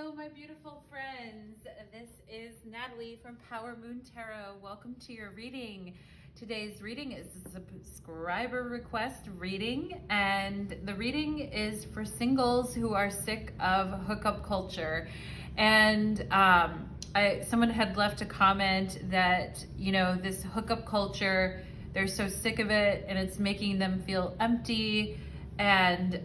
Hello, my beautiful friends. This is Natalie from Power Moon Tarot. Welcome to your reading. Today's reading is a subscriber request reading, and the reading is for singles who are sick of hookup culture. And someone had left a comment that, this hookup culture, they're so sick of it and it's making them feel empty. And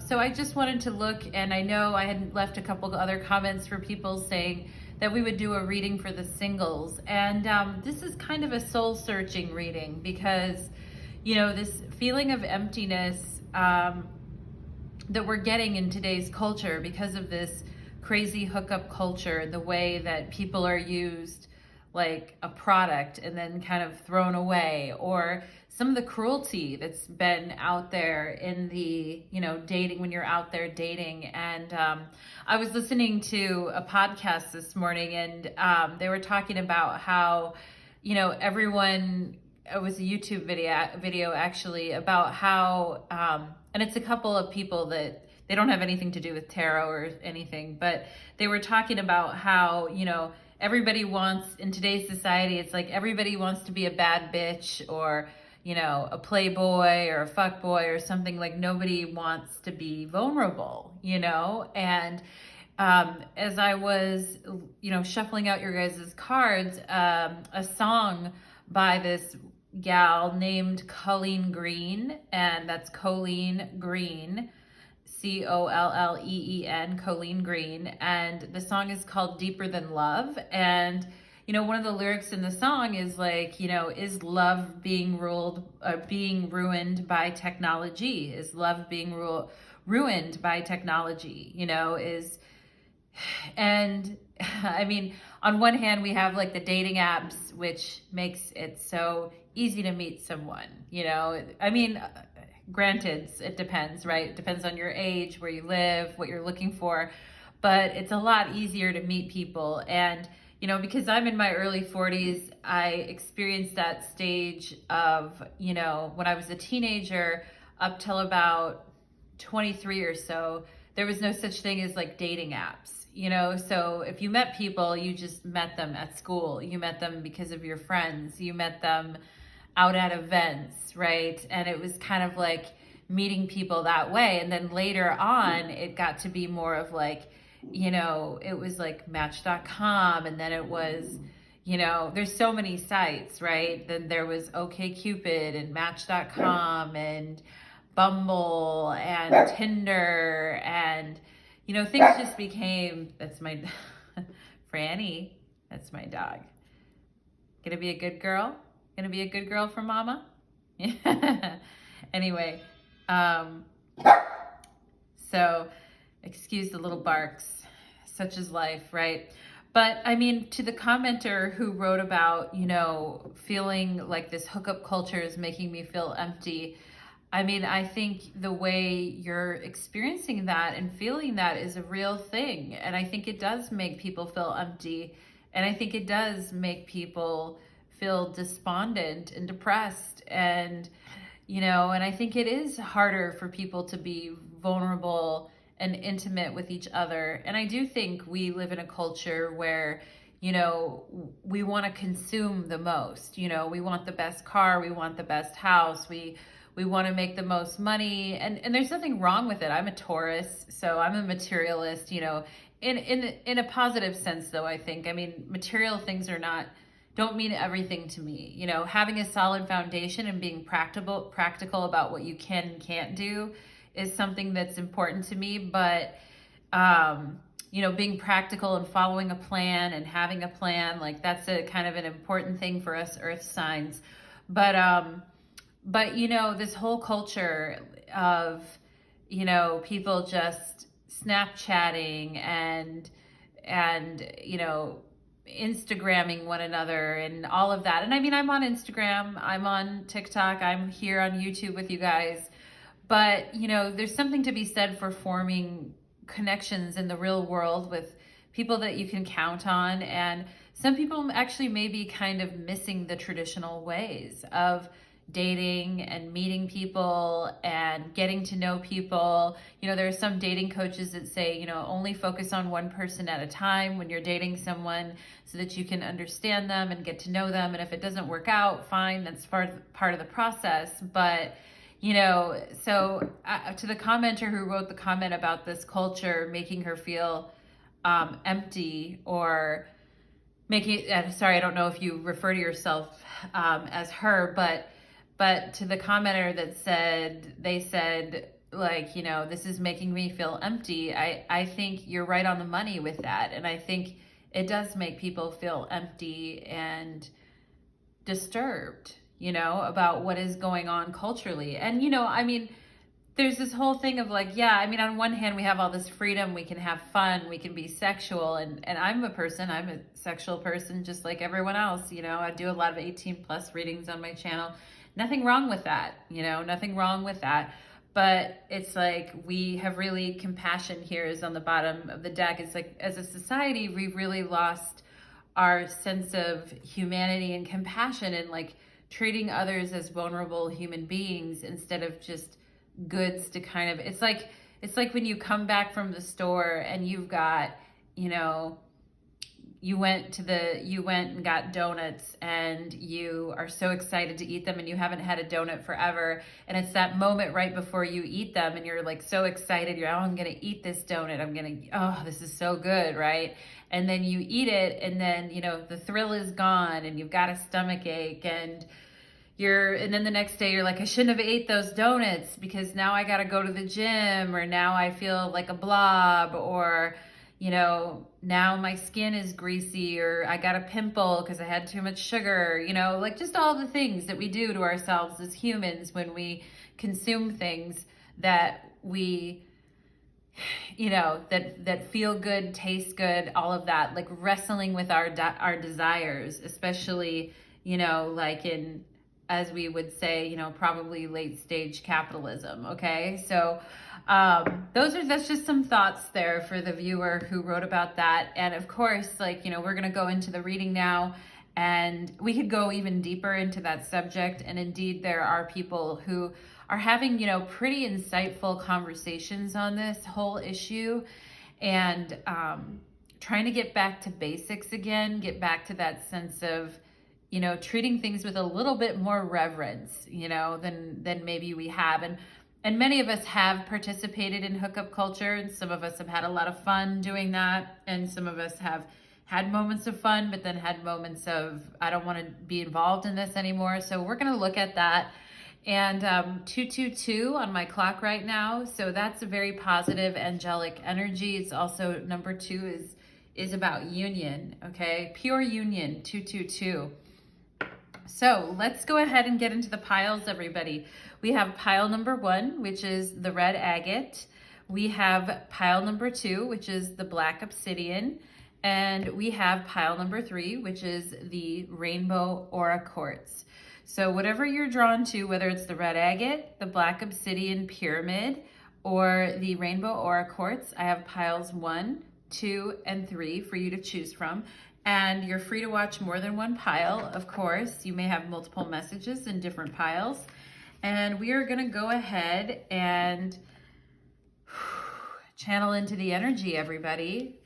so I just wanted to look, and I know I had left a couple of other comments for people saying that we would do a reading for the singles. And this is kind of a soul searching reading because, this feeling of emptiness that we're getting in today's culture because of this crazy hookup culture, the way that people are used like a product and then kind of thrown away, or some of the cruelty that's been out there in the, dating, when you're out there dating. And I was listening to a podcast this morning, and they were talking about how, everyone, it was a YouTube video actually, about how, and it's a couple of people that they don't have anything to do with tarot or anything, but they were talking about how, everybody wants, in today's society, it's like everybody wants to be a bad bitch or, a playboy or a fuckboy or something. Like nobody wants to be vulnerable, and as I was, shuffling out your guys' cards, a song by this gal named Colleen Green, and that's Colleen Green, Colleen, Colleen Green, and the song is called Deeper Than Love. And one of the lyrics in the song is like, is love being ruined by technology? Is love being ruined by technology? And I mean, on one hand, we have like the dating apps, which makes it so easy to meet someone, granted, it depends, right? It depends on your age, where you live, what you're looking for, but it's a lot easier to meet people. And, because I'm in my early 40s, I experienced that stage of, when I was a teenager up till about 23 or so, there was no such thing as like dating apps, so if you met people, you just met them at school, you met them because of your friends, you met them out at events, right? And it was kind of like meeting people that way. And then later on, it got to be more of like, it was like Match.com, and then it was, there's so many sites, right? Then there was OkCupid and Match.com and Bumble and Tinder, and, things just became, that's my, Franny, that's my dog. Gonna be a good girl? Gonna be a good girl for mama? Anyway, so excuse the little barks, such is life, right? But I mean, to the commenter who wrote about, feeling like this hookup culture is making me feel empty, I mean, I think the way you're experiencing that and feeling that is a real thing. And I think it does make people feel empty. And I think it does make people feel despondent and depressed. And, and I think it is harder for people to be vulnerable and intimate with each other. And I do think we live in a culture where, we want to consume the most, we want the best car, we want the best house, we want to make the most money, and there's nothing wrong with it. I'm a Taurus, so I'm a materialist, in a positive sense though, I think. I mean, material things don't mean everything to me. Having a solid foundation and being practical about what you can and can't do is something that's important to me. But, being practical and following a plan and having a plan, like that's a kind of an important thing for us earth signs. But this whole culture of, people just Snapchatting and Instagramming one another and all of that. And I mean, I'm on Instagram, I'm on TikTok, I'm here on YouTube with you guys. But, there's something to be said for forming connections in the real world with people that you can count on. And some people actually may be kind of missing the traditional ways of, dating and meeting people and getting to know people. You know, there are some dating coaches that say, you know, only focus on one person at a time when you're dating someone so that you can understand them and get to know them. And if it doesn't work out, fine, that's part of the process. But, you know, so to the commenter who wrote the comment about this culture making her feel empty, or making, sorry, I don't know if you refer to yourself as her, but to the commenter that said, they said, like, you know, this is making me feel empty. I think you're right on the money with that. And I think it does make people feel empty and disturbed, you know, about what is going on culturally. And, you know, I mean, there's this whole thing of like, yeah, I mean, on one hand, we have all this freedom, we can have fun, we can be sexual. And I'm a sexual person just like everyone else. You know, I do a lot of 18 plus readings on my channel. Nothing wrong with that, you know, nothing wrong with that. But it's like, we have really, compassion here is on the bottom of the deck. It's like, as a society, we've really lost our sense of humanity and compassion, and like treating others as vulnerable human beings instead of just goods to kind of, it's like when you come back from the store and you've got, you know, you went and got donuts and you are so excited to eat them and you haven't had a donut forever. And it's that moment right before you eat them and you're like so excited. You're, oh, I'm going to eat this donut. Oh, this is so good, right? And then you eat it and then, you know, the thrill is gone and you've got a stomach ache, and then the next day you're like, I shouldn't have ate those donuts because now I got to go to the gym, or now I feel like a blob, or, you know, now my skin is greasy, or I got a pimple because I had too much sugar, you know, like just all the things that we do to ourselves as humans when we consume things that we, you know, that feel good, taste good, all of that, like wrestling with our desires, especially, you know, like in, as we would say, you know, probably late stage capitalism. Okay. So, that's just some thoughts there for the viewer who wrote about that. And of course, like, you know, we're going to go into the reading now, and we could go even deeper into that subject. And indeed, there are people who are having, you know, pretty insightful conversations on this whole issue, and, trying to get back to basics again, get back to that sense of, you know, treating things with a little bit more reverence, you know, than maybe we have. And many of us have participated in hookup culture, and some of us have had a lot of fun doing that. And some of us have had moments of fun, but then had moments of, I don't want to be involved in this anymore. So we're going to look at that. And 222 on my clock right now. So that's a very positive angelic energy. It's also, number 2 is about union. Okay. Pure union, 222. So let's go ahead and get into the piles, everybody. We have pile number 1, which is the red agate. We have pile number 2, which is the black obsidian. And we have pile number 3, which is the rainbow aura quartz. So whatever you're drawn to, whether it's the red agate, the black obsidian pyramid, or the rainbow aura quartz, I have piles 1, 2, and 3 for you to choose from. And you're free to watch more than one pile, of course. You may have multiple messages in different piles. And we are gonna go ahead and channel into the energy, everybody.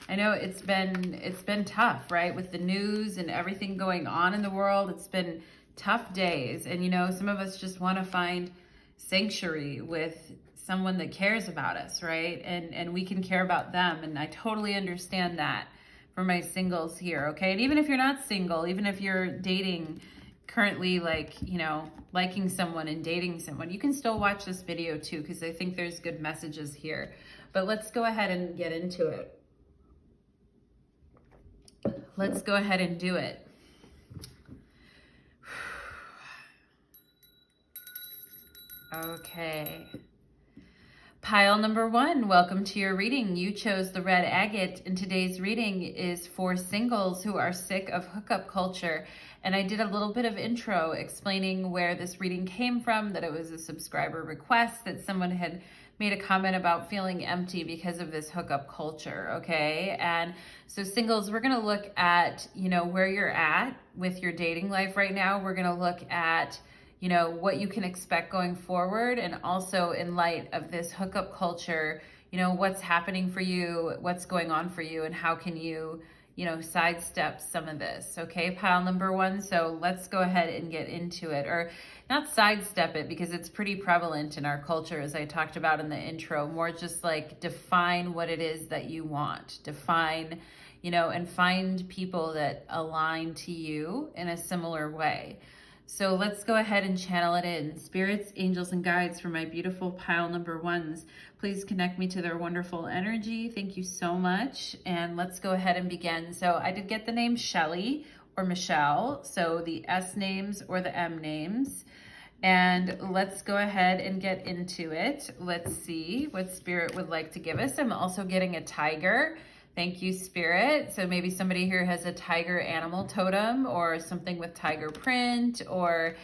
I know it's been tough, right? With the news and everything going on in the world, it's been tough days. And you know, some of us just wanna find sanctuary with someone that cares about us, right? And we can care about them. And I totally understand that for my singles here, okay? And even if you're not single, even if you're dating currently, like, you know, liking someone and dating someone, you can still watch this video too, because I think there's good messages here. But let's go ahead and get into it. Let's go ahead and do it. Okay. Pile number 1, welcome to your reading. You chose the red agate, and today's reading is for singles who are sick of hookup culture. And I did a little bit of intro explaining where this reading came from, that it was a subscriber request, that someone had made a comment about feeling empty because of this hookup culture, okay? And so singles, we're gonna look at, you know, where you're at with your dating life right now. We're gonna look at, you know, what you can expect going forward, and also in light of this hookup culture, you know, what's happening for you, what's going on for you, and how can you, you know, sidestep some of this, okay, pile number one? So let's go ahead and get into it, or not sidestep it, because it's pretty prevalent in our culture, as I talked about in the intro. More just like define what it is that you want, define, you know, and find people that align to you in a similar way. So let's go ahead and channel it in. Spirits, angels, and guides for my beautiful pile number ones, please connect me to their wonderful energy. Thank you so much. And let's go ahead and begin. So I did get the name Shelly or Michelle, so the S names or the M names. And let's go ahead and get into it. Let's see what Spirit would like to give us. I'm also getting a tiger. Thank you, Spirit. So maybe somebody here has a tiger animal totem, or something with tiger print, or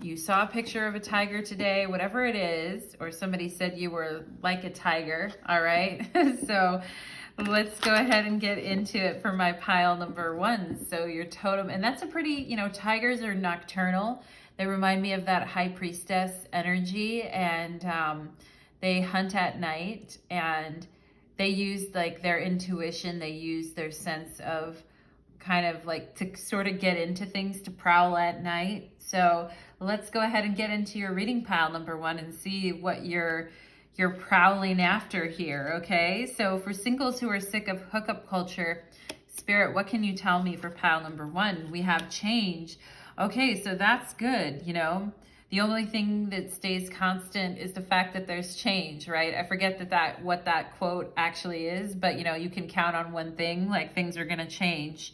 you saw a picture of a tiger today, whatever it is, or somebody said you were like a tiger. All right. So let's go ahead and get into it for my pile number one. So your totem, and that's a pretty, you know, tigers are nocturnal. They remind me of that high priestess energy, and they hunt at night, and they use like their intuition, they use their sense of kind of like to sort of get into things, to prowl at night. So let's go ahead and get into your reading, pile number one, and see what you're prowling after here, okay? So for singles who are sick of hookup culture, Spirit, what can you tell me for pile number one? We have change. Okay, so that's good, you know. The only thing that stays constant is the fact that there's change, right? I forget what that quote actually is, but you know, you can count on one thing, like things are going to change.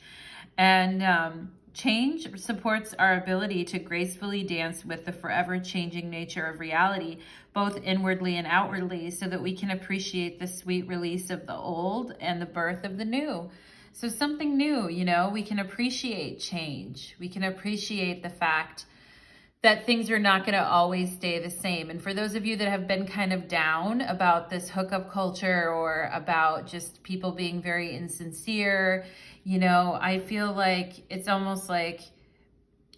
And change supports our ability to gracefully dance with the forever changing nature of reality, both inwardly and outwardly, so that we can appreciate the sweet release of the old and the birth of the new. So something new, you know, we can appreciate change. We can appreciate the fact that things are not going to always stay the same. And for those of you that have been kind of down about this hookup culture, or about just people being very insincere, you know, I feel like it's almost like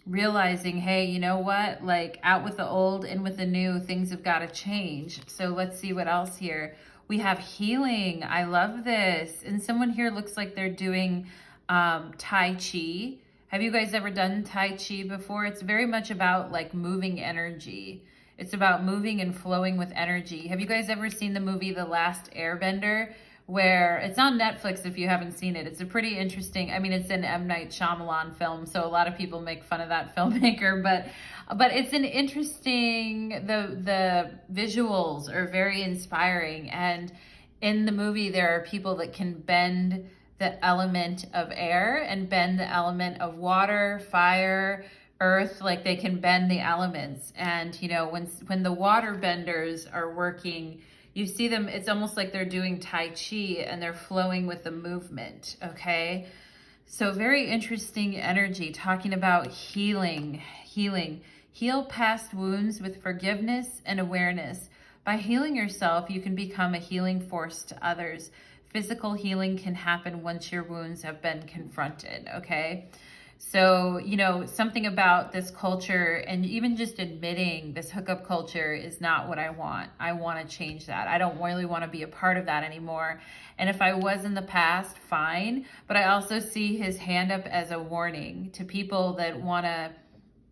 realizing, hey, you know what, like out with the old, in with the new, things have got to change. So let's see what else here. We have healing. I love this. And someone here looks like they're doing Tai Chi. Have you guys ever done Tai Chi before? It's very much about like moving energy. It's about moving and flowing with energy. Have you guys ever seen the movie The Last Airbender? Where it's on Netflix if you haven't seen it. It's a pretty interesting, I mean, it's an M. Night Shyamalan film, so a lot of people make fun of that filmmaker, but it's an interesting, the visuals are very inspiring. And in the movie, there are people that can bend the element of air and bend the element of water, fire, earth, like they can bend the elements. And you know, when the water benders are working, you see them, it's almost like they're doing Tai Chi and they're flowing with the movement, okay? So very interesting energy, talking about healing. Heal past wounds with forgiveness and awareness. By healing yourself, you can become a healing force to others. Physical healing can happen once your wounds have been confronted, okay? So, you know, something about this culture, and even just admitting this hookup culture is not what I want. I want to change that. I don't really want to be a part of that anymore. And if I was in the past, fine. But I also see his hand up as a warning to people that want to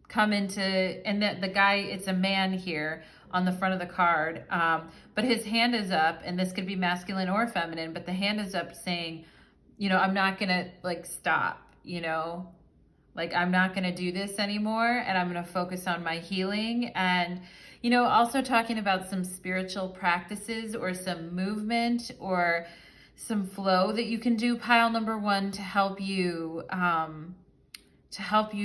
come into, and that the guy, it's a man here on the front of the card, but his hand is up, and this could be masculine or feminine, but the hand is up saying, you know, I'm not gonna like stop, you know, like I'm not gonna do this anymore, and I'm gonna focus on my healing. And you know, also talking about some spiritual practices or some movement or some flow that you can do, pile number one, to help you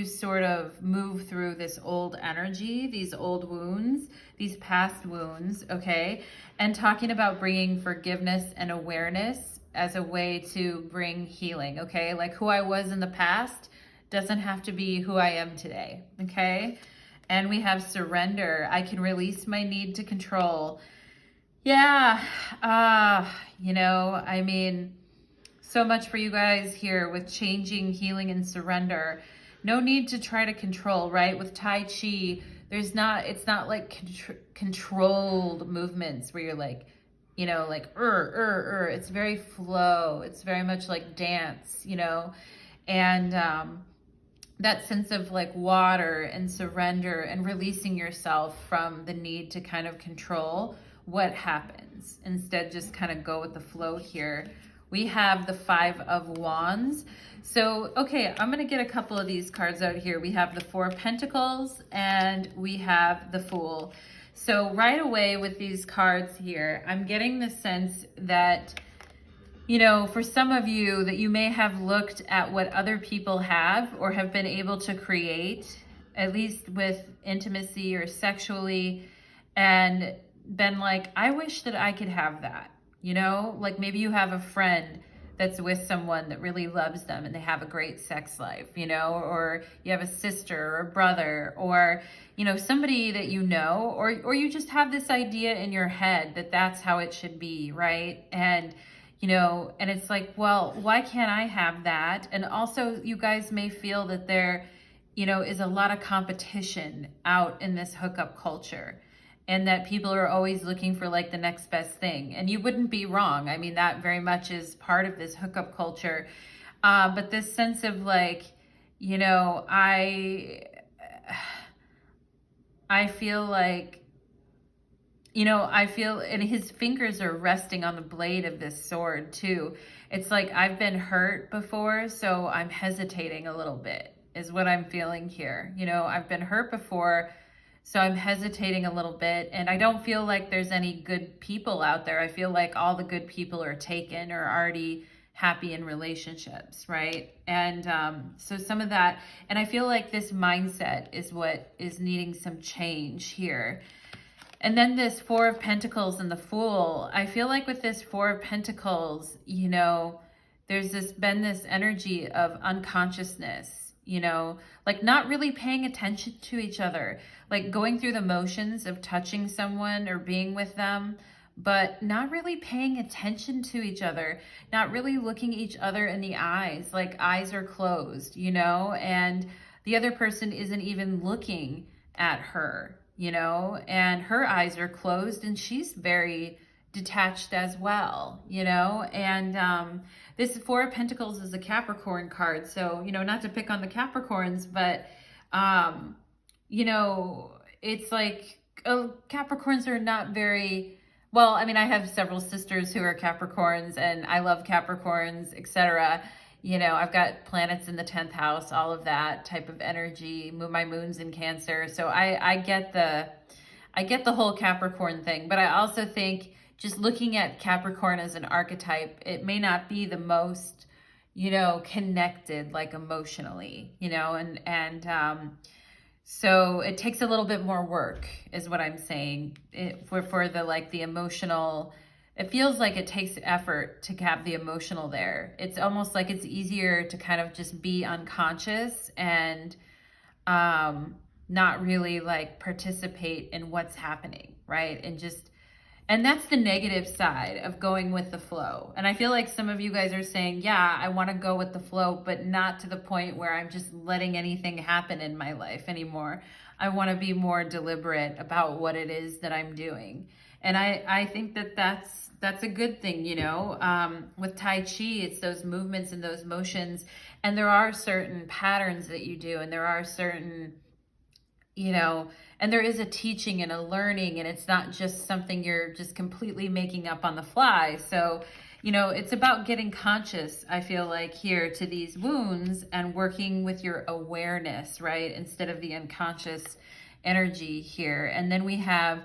sort of move through this old energy, these old wounds, these past wounds, okay? And talking about bringing forgiveness and awareness as a way to bring healing, okay? Like who I was in the past doesn't have to be who I am today, okay? And we have surrender. I can release my need to control. Yeah, you know, I mean, so much for you guys here with changing, healing, and surrender. no need to try to control, right? With Tai Chi, it's not like controlled movements where you're like, you know, like, it's very flow. It's very much like dance, you know, and that sense of like water and surrender and releasing yourself from the need to kind of control what happens. Instead, just kind of go with the flow here. We have the 5 of Wands. So, okay, I'm going to get a couple of these cards out here. We have the 4 of Pentacles and we have the Fool. So right away with these cards here, I'm getting the sense that, you know, for some of you, that you may have looked at what other people have or have been able to create, at least with intimacy or sexually, and been like, I wish that I could have that. You know, like maybe you have a friend that's with someone that really loves them and they have a great sex life, you know, or you have a sister or a brother, or, you know, somebody that you know, or you just have this idea in your head that that's how it should be, right? And, you know, and it's like, well, why can't I have that? And also you guys may feel that there, you know, is a lot of competition out in this hookup culture, and that people are always looking for like the next best thing. And you wouldn't be wrong. I mean, that very much is part of this hookup culture. But this sense of like, you know, I feel like, you know, and his fingers are resting on the blade of this sword too. It's like, I've been hurt before, so I'm hesitating a little bit, is what I'm feeling here. You know, I've been hurt before, so I'm hesitating a little bit, and I don't feel like there's any good people out there. I feel like all the good people are taken or already happy in relationships, right? And so some of that, and I feel like this mindset is what is needing some change here. And then this 4 of Pentacles and the Fool, I feel like with this 4 of Pentacles, you know, there's been this energy of unconsciousness, you know, like not really paying attention to each other, like going through the motions of touching someone or being with them, but not really paying attention to each other, not really looking each other in the eyes, like eyes are closed, you know, and the other person isn't even looking at her, you know, and her eyes are closed and she's very detached as well, you know. And this 4 of Pentacles is a Capricorn card, so, you know, not to pick on the Capricorns, but you know, it's like, Capricorns are not very well. I mean, I have several sisters who are Capricorns and I love Capricorns, etc. You know, I've got planets in the 10th house, all of that type of energy. My moon's in Cancer, so I get the whole Capricorn thing. But I also think, just looking at Capricorn as an archetype, it may not be the most, you know, connected, like emotionally, you know, and so it takes a little bit more work, is what I'm saying, for the, like, the emotional. It feels like it takes effort to have the emotional there. It's almost like it's easier to kind of just be unconscious and not really like participate in what's happening, right? And that's the negative side of going with the flow. And I feel like some of you guys are saying, yeah, I want to go with the flow, but not to the point where I'm just letting anything happen in my life anymore. I want to be more deliberate about what it is that I'm doing. And I think that that's a good thing, you know. With Tai Chi, it's those movements and those motions. And there are certain patterns that you do, and there are certain, you know, and there is a teaching and a learning, and it's not just something you're just completely making up on the fly. So, you know, it's about getting conscious, I feel like, here to these wounds and working with your awareness, right? Instead of the unconscious energy here. And then we have,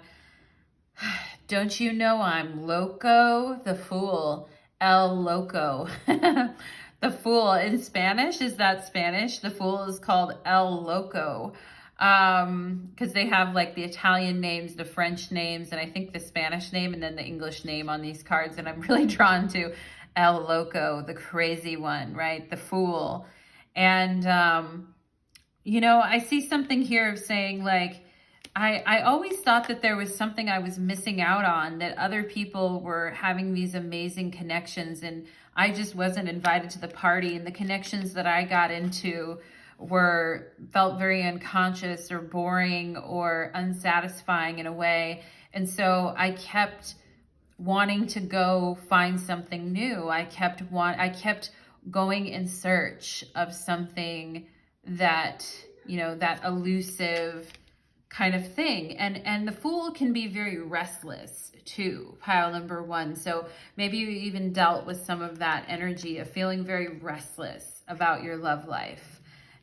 don't you know I'm loco? The Fool, El Loco. The Fool in Spanish, is that Spanish? The Fool is called El Loco. Because they have like the Italian names, the French names, and I think the Spanish name, and then the English name on these cards. And I'm really drawn to El Loco, the crazy one, right? The Fool. And, you know, I see something here of saying like, I always thought that there was something I was missing out on, that other people were having these amazing connections and I just wasn't invited to the party. And the connections that I got into felt very unconscious or boring or unsatisfying in a way. And so I kept wanting to go find something new. I kept going in search of something that, that elusive kind of thing. And the Fool can be very restless too, pile number 1. So maybe you even dealt with some of that energy of feeling very restless about your love life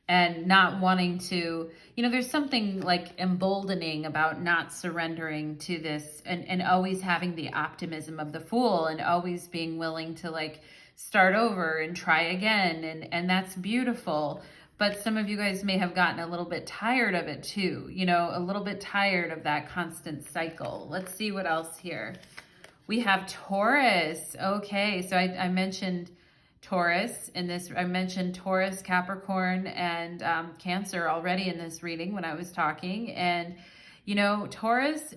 and not wanting to, there's something like emboldening about not surrendering to this and always having the optimism of the Fool and always being willing to like start over and try again. And that's beautiful. But some of you guys may have gotten a little bit tired of it too, a little bit tired of that constant cycle. Let's see what else here. We have Taurus. Okay, so I mentioned Taurus in this. I mentioned Taurus, Capricorn, and Cancer already in this reading when I was talking. And, Taurus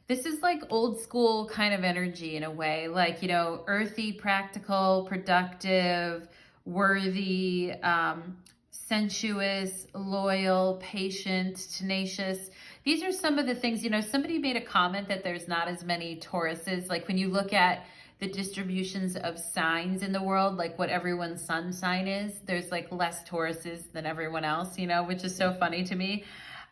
this is like old school kind of energy in a way, like, earthy, practical, productive, worthy, sensuous, loyal, patient, tenacious. These are some of the things, somebody made a comment that there's not as many Tauruses. Like when you look at the distributions of signs in the world, like what everyone's sun sign is, there's like less Tauruses than everyone else, which is so funny to me.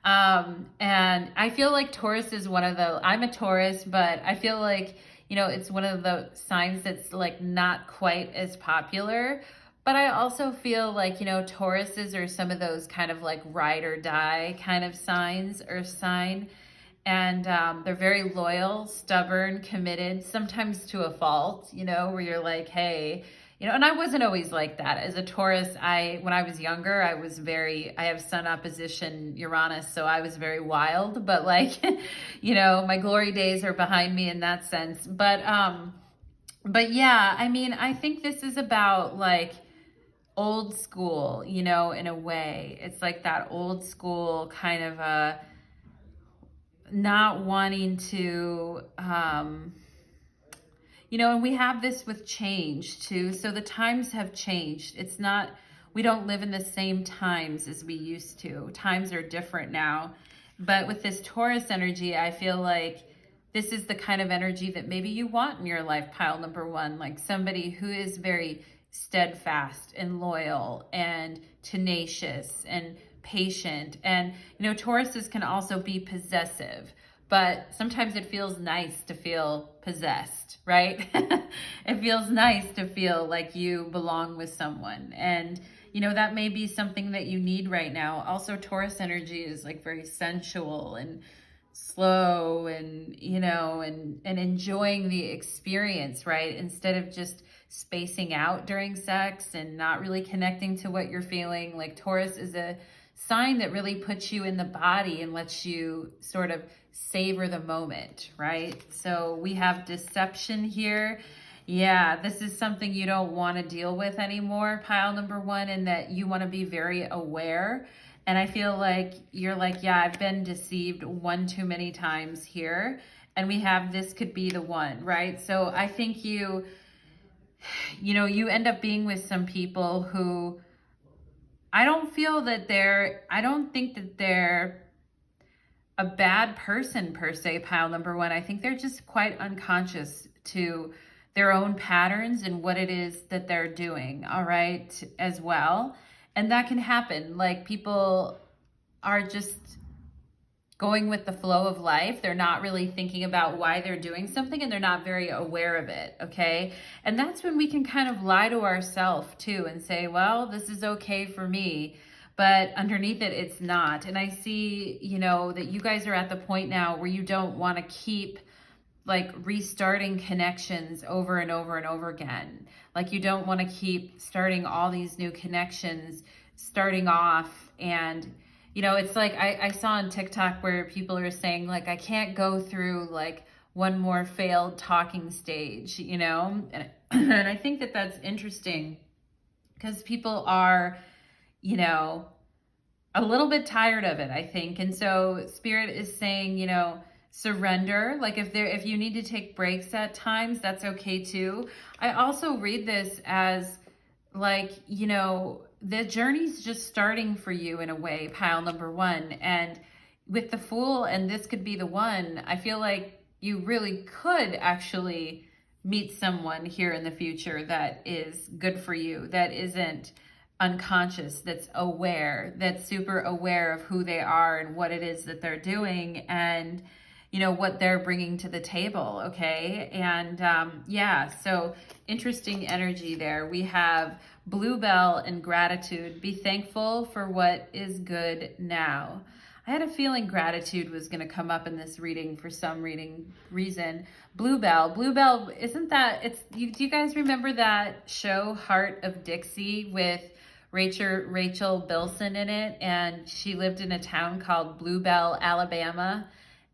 And I feel like Taurus is I'm a Taurus, but I feel like, it's one of the signs that's like not quite as popular. But I also feel like, Tauruses are some of those kind of like ride or die kind of signs or sign. And they're very loyal, stubborn, committed, sometimes to a fault, where you're like, hey, and I wasn't always like that. As a Taurus, when I was younger, I have sun opposition Uranus, so I was very wild, but like, my glory days are behind me in that sense. But yeah, I mean, I think this is about like old school, in a way. It's like that old school kind of not wanting to, and we have this with change too. So the times have changed. We don't live in the same times as we used to. Times are different now. But with this Taurus energy, I feel like this is the kind of energy that maybe you want in your life, pile number 1, like somebody who is very steadfast and loyal and tenacious and patient. And, Tauruses can also be possessive, but sometimes it feels nice to feel possessed, right? It feels nice to feel like you belong with someone. And, that may be something that you need right now. Also, Taurus energy is like very sensual and slow and, and enjoying the experience, right? Instead of just spacing out during sex and not really connecting to what you're feeling. Like Taurus is a sign that really puts you in the body and lets you sort of savor the moment, right? So we have deception here. Yeah, this is something you don't want to deal with anymore, pile number 1, and that you want to be very aware. And I feel like you're like, yeah, I've been deceived one too many times here. And we have, this could be the one, right? So I think you end up being with some people who I don't think that they're a bad person per se, pile number 1. I think they're just quite unconscious to their own patterns and what it is that they're doing, all right, as well. And that can happen. Like people are just going with the flow of life. They're not really thinking about why they're doing something and they're not very aware of it, okay? And that's when we can kind of lie to ourselves too and say, well, this is okay for me, but underneath it, it's not. And I see, that you guys are at the point now where you don't want to keep like restarting connections over and over and over again. Like you don't want to keep starting all these new connections, starting off and it's like I saw on TikTok where people are saying like, I can't go through like one more failed talking stage, and I think that that's interesting because people are, a little bit tired of it, I think. And so Spirit is saying, surrender. Like if you need to take breaks at times, that's okay too. I also read this as like, the journey's just starting for you in a way, pile number one. And with the Fool, and this could be the one, I feel like you really could actually meet someone here in the future that is good for you, that isn't unconscious, that's aware, that's super aware of who they are and what it is that they're doing, and you know what they're bringing to the table. Okay. And yeah, so interesting energy there. We have Bluebell and gratitude. Be thankful for what is good now. I had a feeling gratitude was going to come up in this reading for some reason. Bluebell, isn't that, do you guys remember that show Heart of Dixie with Rachel Bilson in it? And she lived in a town called Bluebell, Alabama.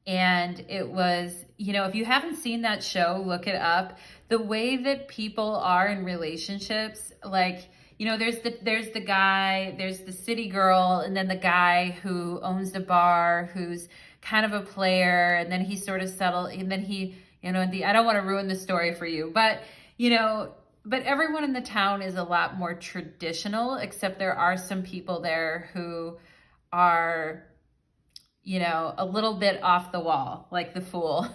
And it was, you know, if you haven't seen that show, look it up. The way that people are in relationships, like, you know, there's the guy, there's the city girl, and then the guy who owns the bar, who's kind of a player, and then he sort of settled, and then he, you know, I don't want to ruin the story for you, but, you know, but everyone in the town is a lot more traditional, except there are some people there who are, you know, a little bit off the wall, like the Fool,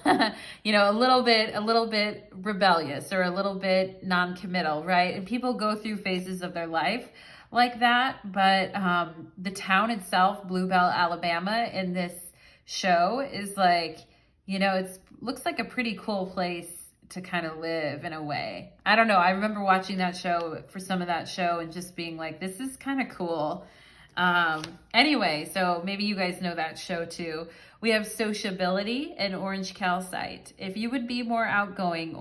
you know, a little bit rebellious or a little bit non-committal, right? And people go through phases of their life like that. But the town itself, Bluebell, Alabama, in this show is like, you know, looks like a pretty cool place to kind of live in a way. I don't know. I remember watching that show, for some of that show, and just being like, this is kind of cool. Anyway, so maybe you guys know that show too. We have sociability and orange calcite. If you would be more outgoing,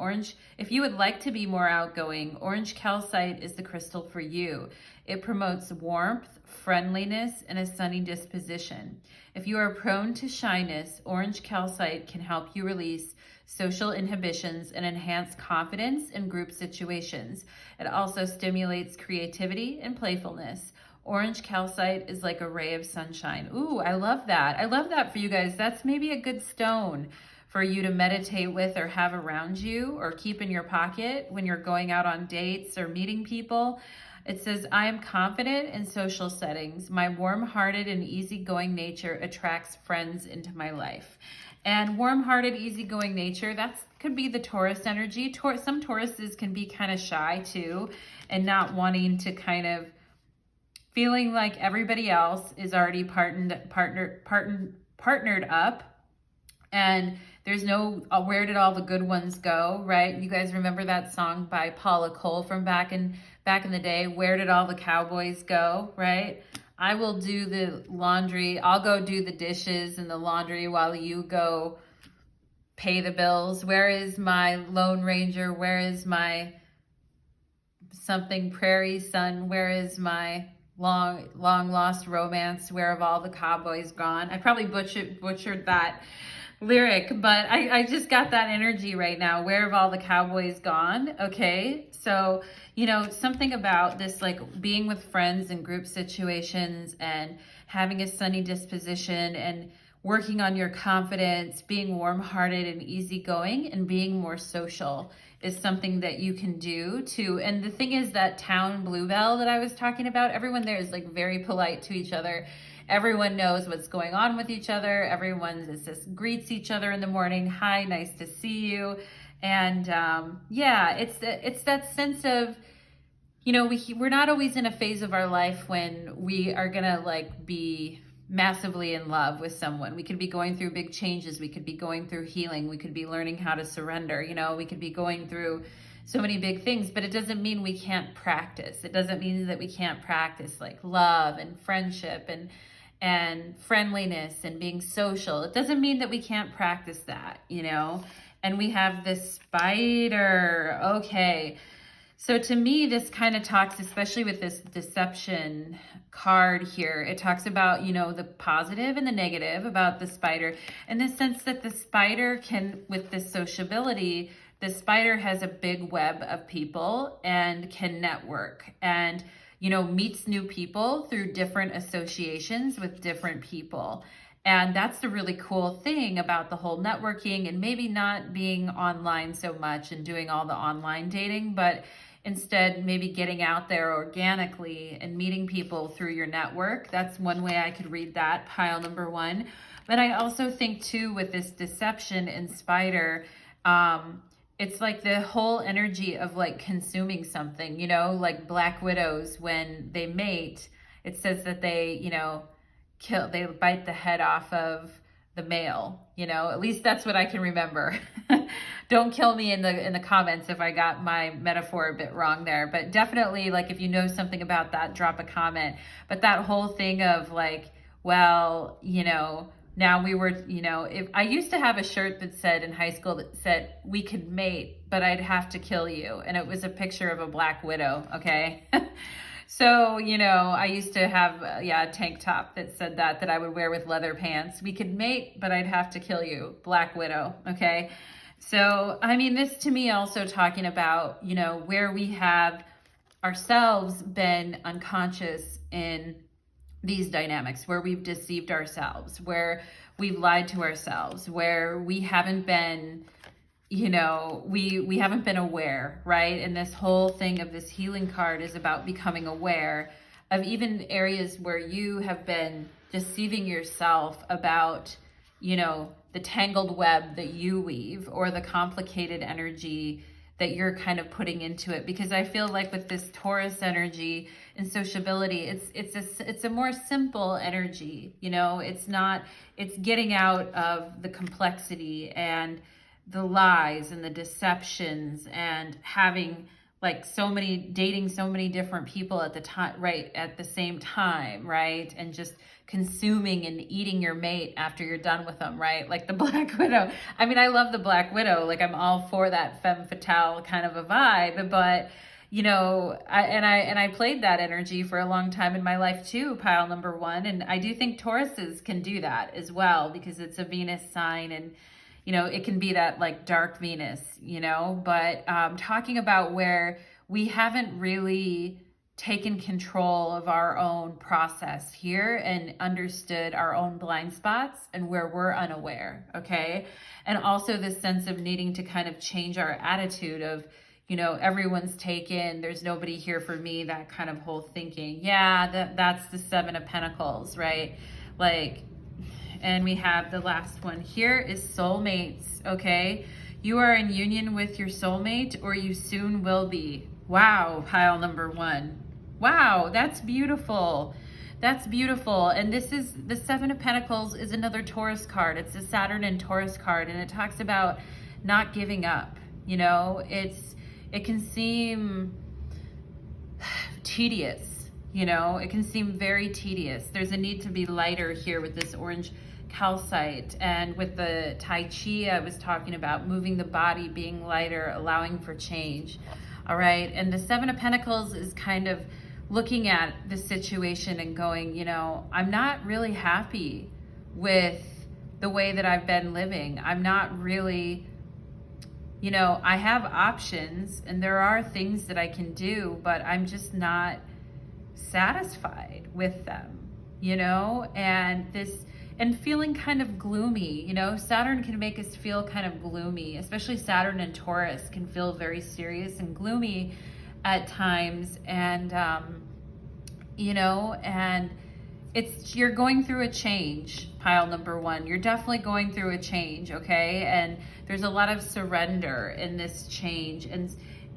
if you would like to be more outgoing, orange calcite is the crystal for you. It promotes warmth, friendliness, and a sunny disposition. If you are prone to shyness, orange calcite can help you release social inhibitions and enhance confidence in group situations. It also stimulates creativity and playfulness. Orange calcite is like a ray of sunshine. Ooh, I love that. I love that for you guys. That's maybe a good stone for you to meditate with or have around you or keep in your pocket when you're going out on dates or meeting people. It says, I am confident in social settings. My warm-hearted and easygoing nature attracts friends into my life. And warm-hearted, easygoing nature, that could be the Taurus energy. Some Tauruses can be kind of shy too, and not wanting to kind of feeling like everybody else is already partnered up, and there's no where did all the good ones go, right? You guys remember that song by Paula Cole from back in the day, Where Did All the Cowboys Go, right? I will do the laundry, I'll go do the dishes and the laundry while you go pay the bills. Where is my Lone Ranger? Where is my something prairie son? Where is my long lost romance? Where have all the cowboys gone? I probably butchered that lyric, but I just got that energy right now. Where have all the cowboys gone? Okay, so you know, something about this, like being with friends in group situations and having a sunny disposition and working on your confidence, being warm-hearted and easygoing, and being more social is something that you can do too. And the thing is, that town Bluebell that I was talking about, everyone there is like very polite to each other. Everyone knows what's going on with each other. Everyone just greets each other in the morning. Hi, nice to see you. And yeah, it's that sense of, you know, we're not always in a phase of our life when we are gonna like be massively in love with someone. We could be going through big changes. We could be going through healing. We could be learning how to surrender. You know, we could be going through so many big things, but it doesn't mean we can't practice. It doesn't mean that we can't practice like love and friendship and friendliness and being social. It doesn't mean that we can't practice that, you know? And we have this spider. Okay. So to me, this kind of talks, especially with this deception card here, it talks about, you know, the positive and the negative about the spider, in the sense that the spider can, with this sociability, the spider has a big web of people and can network and, you know, meets new people through different associations with different people. And that's the really cool thing about the whole networking, and maybe not being online so much and doing all the online dating, but instead maybe getting out there organically and meeting people through your network. That's one way I could read that, pile number one. But I also think too, with this deception in Spider, it's like the whole energy of like consuming something, you know, like black widows, when they mate, it says that they, you know, they bite the head off of the male, you know, at least that's what I can remember. Don't kill me in the comments if I got my metaphor a bit wrong there, but definitely, like, if you know something about that, drop a comment. But that whole thing of like, well, you know, now we were, you know, if I used to have a shirt that said in high school that said, we could mate, but I'd have to kill you. And it was a picture of a black widow. Okay. So, you know, I used to have, a tank top that said that I would wear with leather pants. We could mate, but I'd have to kill you. Black widow. Okay. So, I mean, this to me also talking about, you know, where we have ourselves been unconscious in these dynamics, where we've deceived ourselves, where we've lied to ourselves, where we haven't been, you know, we haven't been aware, right? And this whole thing of this healing card is about becoming aware of even areas where you have been deceiving yourself about, you know, the tangled web that you weave, or the complicated energy that you're kind of putting into it. Because I feel like with this Taurus energy and sociability, it's a more simple energy, you know, it's getting out of the complexity and the lies and the deceptions, and having like dating so many different people at the time, right, at the same time, right, and just consuming and eating your mate after you're done with them, right? Like the Black Widow. I mean, I love the Black Widow. Like, I'm all for that femme fatale kind of a vibe, but you know, I played that energy for a long time in my life too, pile number one. And I do think Tauruses can do that as well, because it's a Venus sign, and you know, it can be that like dark Venus, you know, but talking about where we haven't really taken control of our own process here and understood our own blind spots and where we're unaware, okay? And also this sense of needing to kind of change our attitude of, you know, everyone's taken, there's nobody here for me, that kind of whole thinking. Yeah, that's the Seven of Pentacles, right? Like, and we have the last one here is soulmates, okay? You are in union with your soulmate, or you soon will be. Wow, pile number one. Wow, that's beautiful. That's beautiful. And this is the Seven of Pentacles is another Taurus card. It's a Saturn and Taurus card, and it talks about not giving up. You know, it can seem tedious, you know, it can seem very tedious. There's a need to be lighter here with this orange calcite, and with the Tai Chi I was talking about, moving the body, being lighter, allowing for change. All right. And the Seven of Pentacles is kind of looking at the situation and going, you know, I'm not really happy with the way that I've been living. I'm not really, you know, I have options and there are things that I can do, but I'm just not satisfied with them, you know, and feeling kind of gloomy, you know. Saturn can make us feel kind of gloomy, especially Saturn and Taurus can feel very serious and gloomy at times. And, you know, and you're going through a change, pile number one. You're definitely going through a change, okay? And there's a lot of surrender in this change,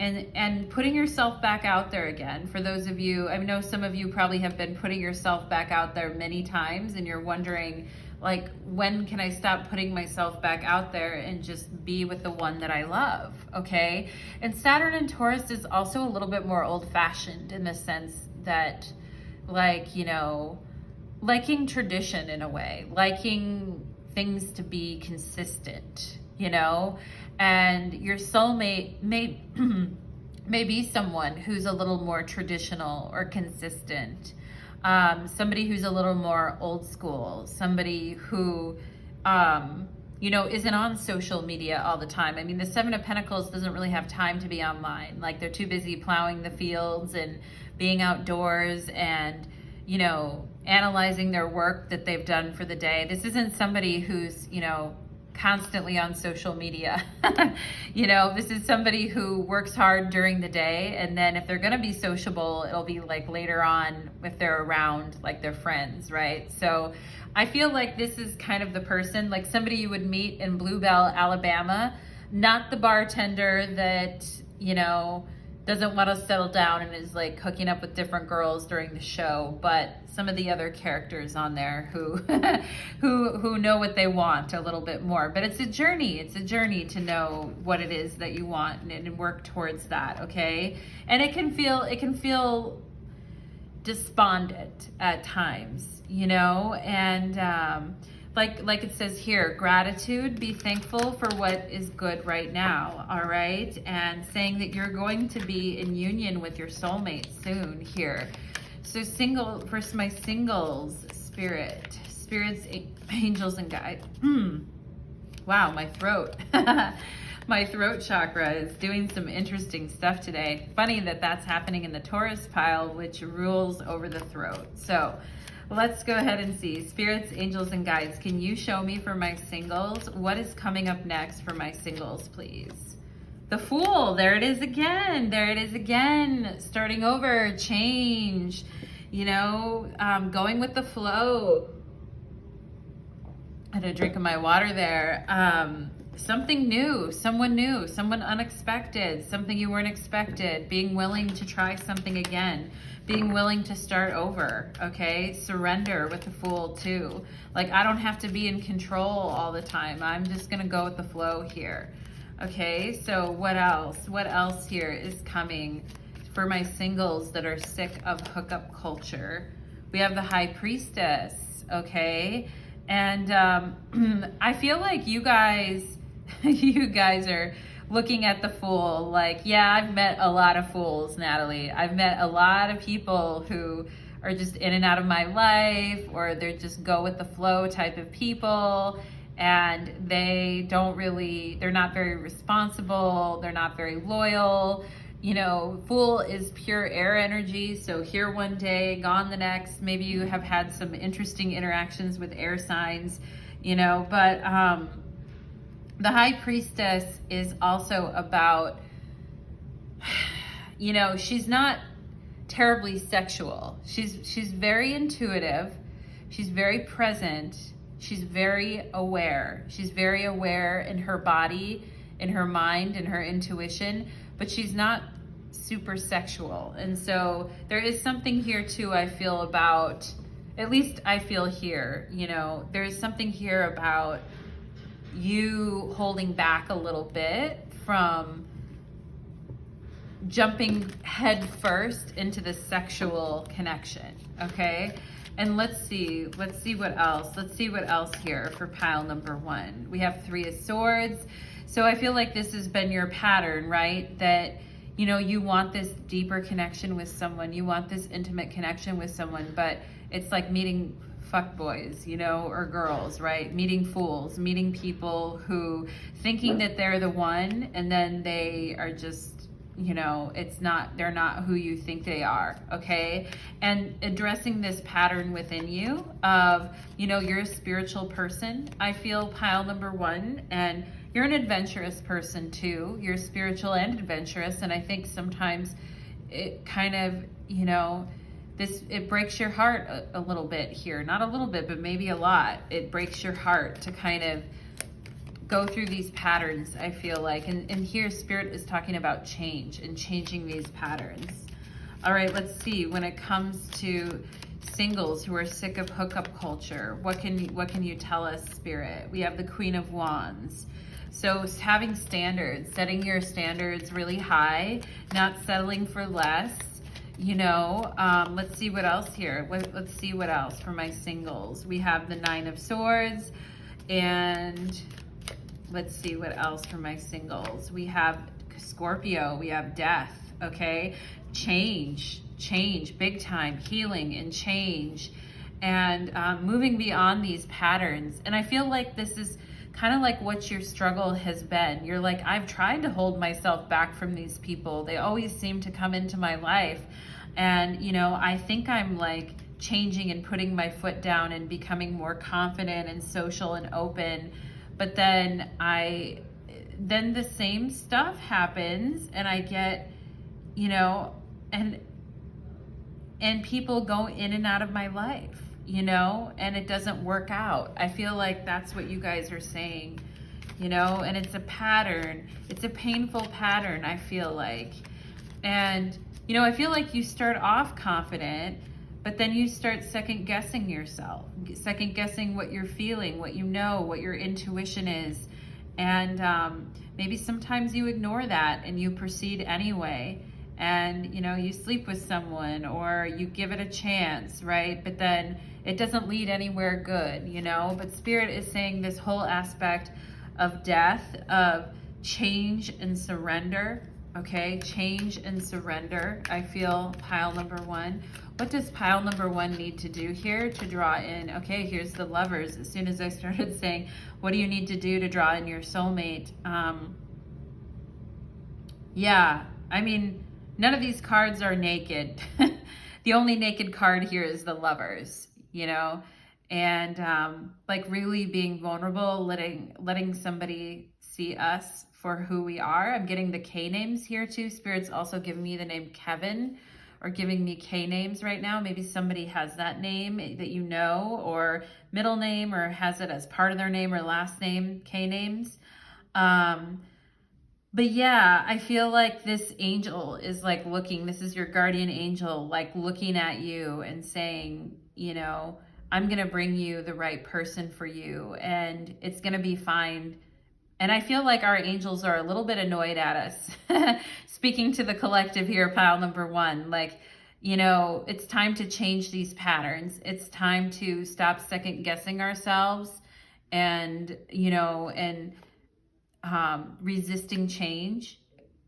and putting yourself back out there again. For those of you, I know some of you probably have been putting yourself back out there many times, and you're wondering, like, when can I stop putting myself back out there and just be with the one that I love, okay? And Saturn and Taurus is also a little bit more old-fashioned in the sense that, like, you know, liking tradition in a way, liking things to be consistent, you know? And your soulmate may be someone who's a little more traditional or consistent, somebody who's a little more old school, somebody who, you know, isn't on social media all the time. I mean, the Seven of Pentacles doesn't really have time to be online. Like, they're too busy plowing the fields and being outdoors and, you know, analyzing their work that they've done for the day. This isn't somebody who's, you know, constantly on social media. You know, this is somebody who works hard during the day, and then if they're gonna be sociable, it'll be like later on if they're around like their friends, right? So I feel like this is kind of the person, like somebody you would meet in Bluebell, Alabama, not the bartender that, you know, doesn't want to settle down and is like hooking up with different girls during the show, but some of the other characters on there who who know what they want a little bit more. But it's a journey. It's a journey to know what it is that you want and work towards that, okay? And it can feel despondent at times, you know, and like it says here, gratitude, be thankful for what is good right now, all right? And saying that you're going to be in union with your soulmate soon here. So first my singles, spirits, angels, and guides. Wow, my throat. My throat chakra is doing some interesting stuff today. Funny that that's happening in the Taurus pile, which rules over the throat. So let's go ahead and see. Spirits, angels, and guides, can you show me for my singles what is coming up next for my singles, please? The Fool, there it is again. There it is again. Starting over, change, you know, going with the flow. I had a drink of my water there. Something new, someone unexpected, something you weren't expected, being willing to try something again, being willing to start over, okay? Surrender with the Fool too. Like, I don't have to be in control all the time. I'm just gonna go with the flow here, okay? So what else? What else here is coming for my singles that are sick of hookup culture? We have the High Priestess, okay? And I feel like you guys are looking at the Fool like, yeah, I've met a lot of fools, Natalie. I've met a lot of people who are just in and out of my life, or they're just go with the flow type of people, and they're not very responsible, they're not very loyal. You know, Fool is pure air energy, so here one day, gone the next. Maybe you have had some interesting interactions with air signs, you know, but the High Priestess is also about, you know, she's not terribly sexual. She's very intuitive. She's very present. She's very aware. She's very aware in her body, in her mind, in her intuition, but she's not super sexual. And so there is something here too, I feel, about, at least I feel here, you know, there is something here about you holding back a little bit from jumping head first into the sexual connection, okay? And let's see what else. Let's see what else here for pile number 1. We have 3 of Swords. So I feel like this has been your pattern, right? That, you know, you want this deeper connection with someone, you want this intimate connection with someone, but it's like meeting fuckboys, you know, or girls, right? Meeting fools, meeting people who thinking that they're the one, and then they are just, you know, they're not who you think they are, okay? And addressing this pattern within you of, you know, you're a spiritual person, I feel, pile number 1, and you're an adventurous person too. You're spiritual and adventurous, and I think sometimes it kind of, you know, it breaks your heart a little bit here. Not a little bit, but maybe a lot. It breaks your heart to kind of go through these patterns, I feel like. And here Spirit is talking about change and changing these patterns. All right, let's see. When it comes to singles who are sick of hookup culture, what can you tell us, Spirit? We have the Queen of Wands. So having standards, setting your standards really high, not settling for less. You know, let's see what else here. Let's see what else for my singles. We have the 9 of Swords, and let's see what else for my singles. We have Scorpio, we have death, okay? Change, big time, healing and change, and moving beyond these patterns. And I feel like this is kind of like what your struggle has been. You're like, I've tried to hold myself back from these people. They always seem to come into my life. And, you know, I think I'm like changing and putting my foot down and becoming more confident and social and open. but then the same stuff happens, and I get, you know, and people go in and out of my life, you know, and it doesn't work out. I feel like that's what you guys are saying, you know, and it's a pattern. It's a painful pattern, I feel like. And, you know, I feel like you start off confident, but then you start second guessing yourself, second guessing what you're feeling, what you know, what your intuition is. And maybe sometimes you ignore that and you proceed anyway. And, you know, you sleep with someone or you give it a chance, right? But then it doesn't lead anywhere good, you know? But Spirit is saying this whole aspect of death, of change and surrender, okay? Change and surrender. I feel pile number one. What does pile number one need to do here to draw in? Okay, here's the Lovers. As soon as I started saying, what do you need to do to draw in your soulmate? Yeah, I mean, none of these cards are naked. The only naked card here is the Lovers, you know? And like really being vulnerable, letting somebody see us for who we are. I'm getting the K names here too. Spirit's also giving me the name Kevin, or giving me K names right now. Maybe somebody has that name that you know, or middle name, or has it as part of their name or last name, K names. But yeah, I feel like this angel is like looking, this is your guardian angel, like looking at you and saying, you know, I'm going to bring you the right person for you, and it's going to be fine. And I feel like our angels are a little bit annoyed at us. Speaking to the collective here, pile number one, like, you know, it's time to change these patterns. It's time to stop second guessing ourselves and, you know, and resisting change,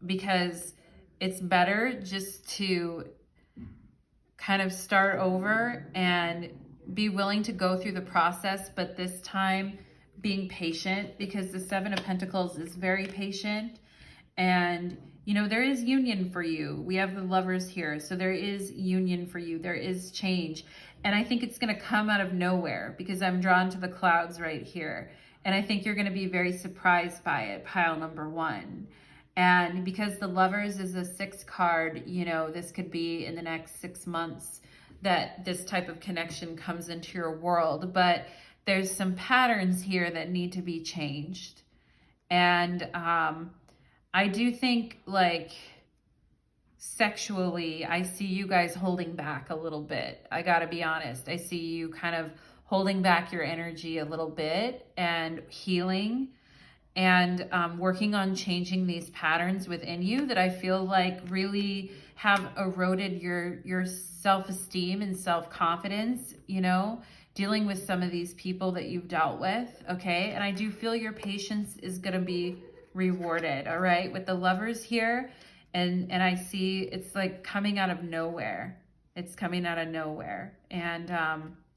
because it's better just to kind of start over and be willing to go through the process, but this time being patient, because the Seven of Pentacles is very patient. And, you know, there is union for you. We have the Lovers here. So there is union for you. There is change. And I think it's going to come out of nowhere, because I'm drawn to the clouds right here. And I think you're going to be very surprised by it, pile number one. And because the Lovers is a 6 card, you know, this could be in the next 6 months that this type of connection comes into your world. But there's some patterns here that need to be changed. And I do think, like, sexually, I see you guys holding back a little bit. I gotta be honest. I see you kind of holding back your energy a little bit and healing and working on changing these patterns within you that I feel like really have eroded your self-esteem and self-confidence, you know, dealing with some of these people that you've dealt with, okay? And I do feel your patience is going to be rewarded, all right? With the Lovers here, and I see it's like coming out of nowhere. It's coming out of nowhere. And,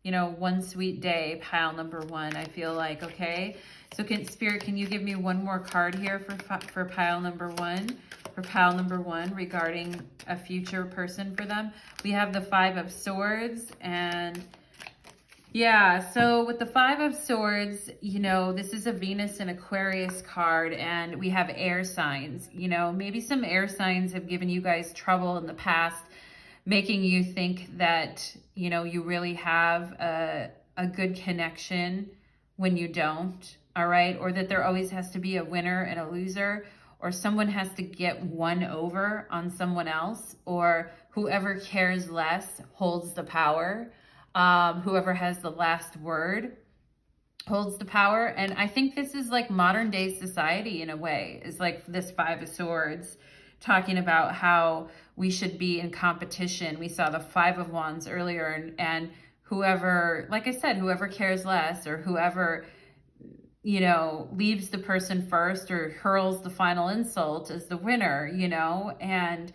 you know, one sweet day, pile number one, I feel like, okay? So Spirit, can you give me one more card here for pile number one? For pile number one regarding a future person for them. We have the 5 of Swords, and yeah, so with the 5 of Swords, you know, this is a Venus and Aquarius card, and we have air signs. You know, maybe some air signs have given you guys trouble in the past, making you think that, you know, you really have a good connection when you don't, all right? Or that there always has to be a winner and a loser, or someone has to get one over on someone else, or whoever cares less holds the power. Whoever has the last word holds the power. And I think this is like modern day society in a way, is like this 5 of Swords talking about how we should be in competition. We saw the 5 of Wands earlier, and whoever, like I said, whoever cares less, or whoever, you know, leaves the person first or hurls the final insult is the winner, you know. And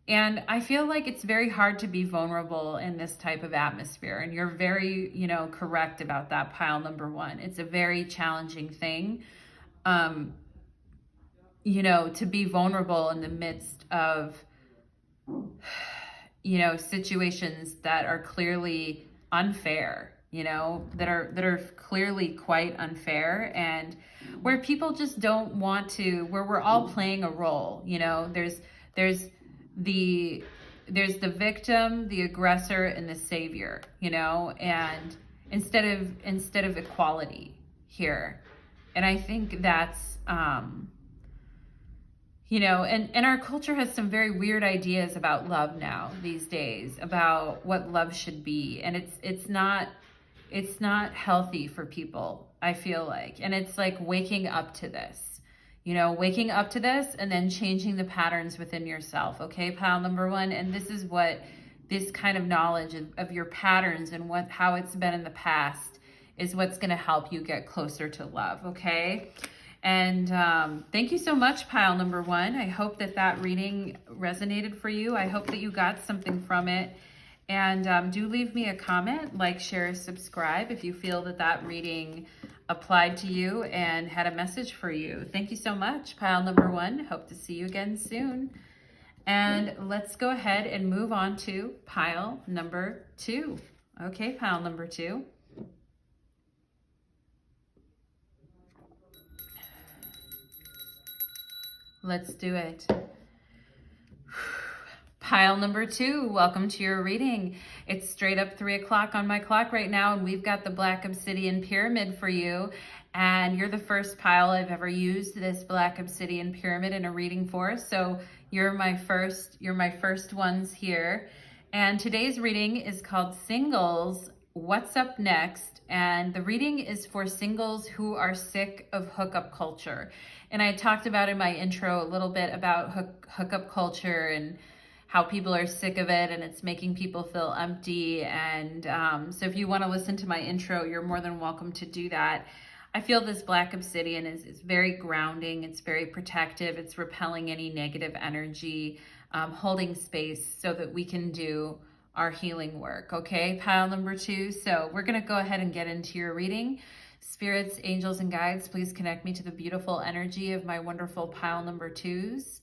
I feel like it's very hard to be vulnerable in this type of atmosphere. And you're very, you know, correct about that, pile number one. It's a very challenging thing, you know, to be vulnerable in the midst of, you know, situations that are clearly unfair, you know, that are clearly quite unfair, and where people just don't want to, where we're all playing a role, you know, there's the victim, the aggressor, and the savior, you know, and instead of equality here. And I think that's, you know, and our culture has some very weird ideas about love now these days, about what love should be. And it's not healthy for people, I feel like. And it's like waking up to this, you know, waking up to this and then changing the patterns within yourself. Okay, pile number one. And this is what this kind of knowledge of your patterns and how it's been in the past is what's going to help you get closer to love. Okay. And thank you so much, pile number one. I hope that reading resonated for you. I hope that you got something from it. And do leave me a comment, like, share, subscribe if you feel that reading applied to you and had a message for you. Thank you so much, pile number one. Hope to see you again soon. And let's go ahead and move on to pile number two. Okay, pile number two. Let's do it. Pile number two, welcome to your reading. It's straight up 3 o'clock on my clock right now, and we've got the Black Obsidian Pyramid for you. And you're the first pile I've ever used this Black Obsidian Pyramid in a reading for. So you're my first ones here. And today's reading is called Singles, What's Up Next? And the reading is for singles who are sick of hookup culture. And I talked about in my intro a little bit about hookup culture and how people are sick of it and it's making people feel empty. And so if you want to listen to my intro, you're more than welcome to do that. I feel this Black Obsidian is very grounding. It's very protective. It's repelling any negative energy, holding space so that we can do our healing work. Okay, pile number two. So we're going to go ahead and get into your reading. Spirits, angels, and guides, please connect me to the beautiful energy of my wonderful pile number twos.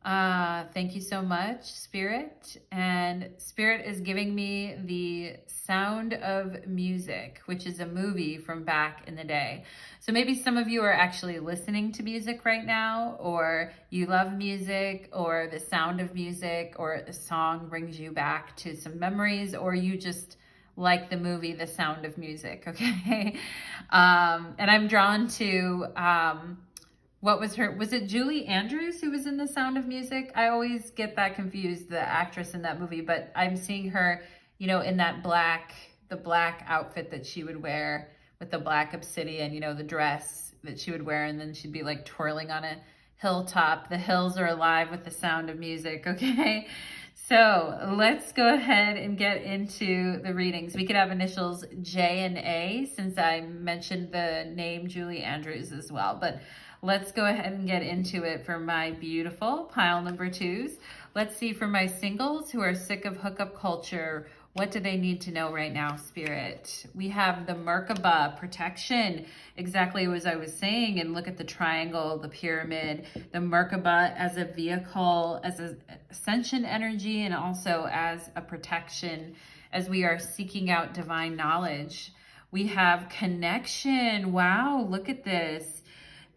Thank you so much, Spirit. And Spirit is giving me the Sound of Music, which is a movie from back in the day. So maybe some of you are actually listening to music right now, or you love music, or the sound of music, or a song brings you back to some memories, or you just like the movie The Sound of Music, okay? And I'm drawn to... was it Julie Andrews who was in The Sound of Music? I always get that confused, the actress in that movie, but I'm seeing her, you know, in that the black outfit that she would wear with the Black Obsidian, you know, the dress that she would wear, and then she'd be like twirling on a hilltop. The hills are alive with the sound of music, okay? So let's go ahead and get into the readings. We could have initials J and A since I mentioned the name Julie Andrews as well, but let's go ahead and get into it for my beautiful pile number twos. Let's see, for my singles who are sick of hookup culture, what do they need to know right now, Spirit? We have the Merkaba, protection, exactly as I was saying. And look at the triangle, the pyramid, the Merkaba as a vehicle, as an ascension energy, and also as a protection as we are seeking out divine knowledge. We have connection. Wow, look at this.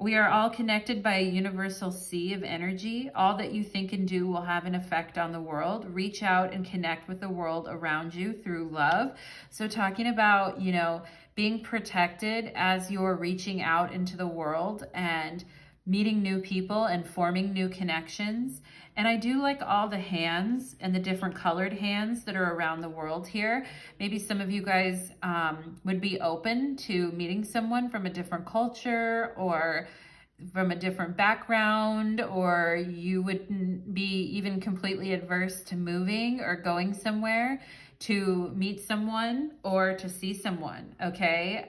We are all connected by a universal sea of energy. All that you think and do will have an effect on the world. Reach out and connect with the world around you through love. So talking about, you know, being protected as you're reaching out into the world and meeting new people and forming new connections. And I do like all the hands and the different colored hands that are around the world here. Maybe some of you guys would be open to meeting someone from a different culture or from a different background, or you wouldn't be even completely adverse to moving or going somewhere to meet someone or to see someone, okay?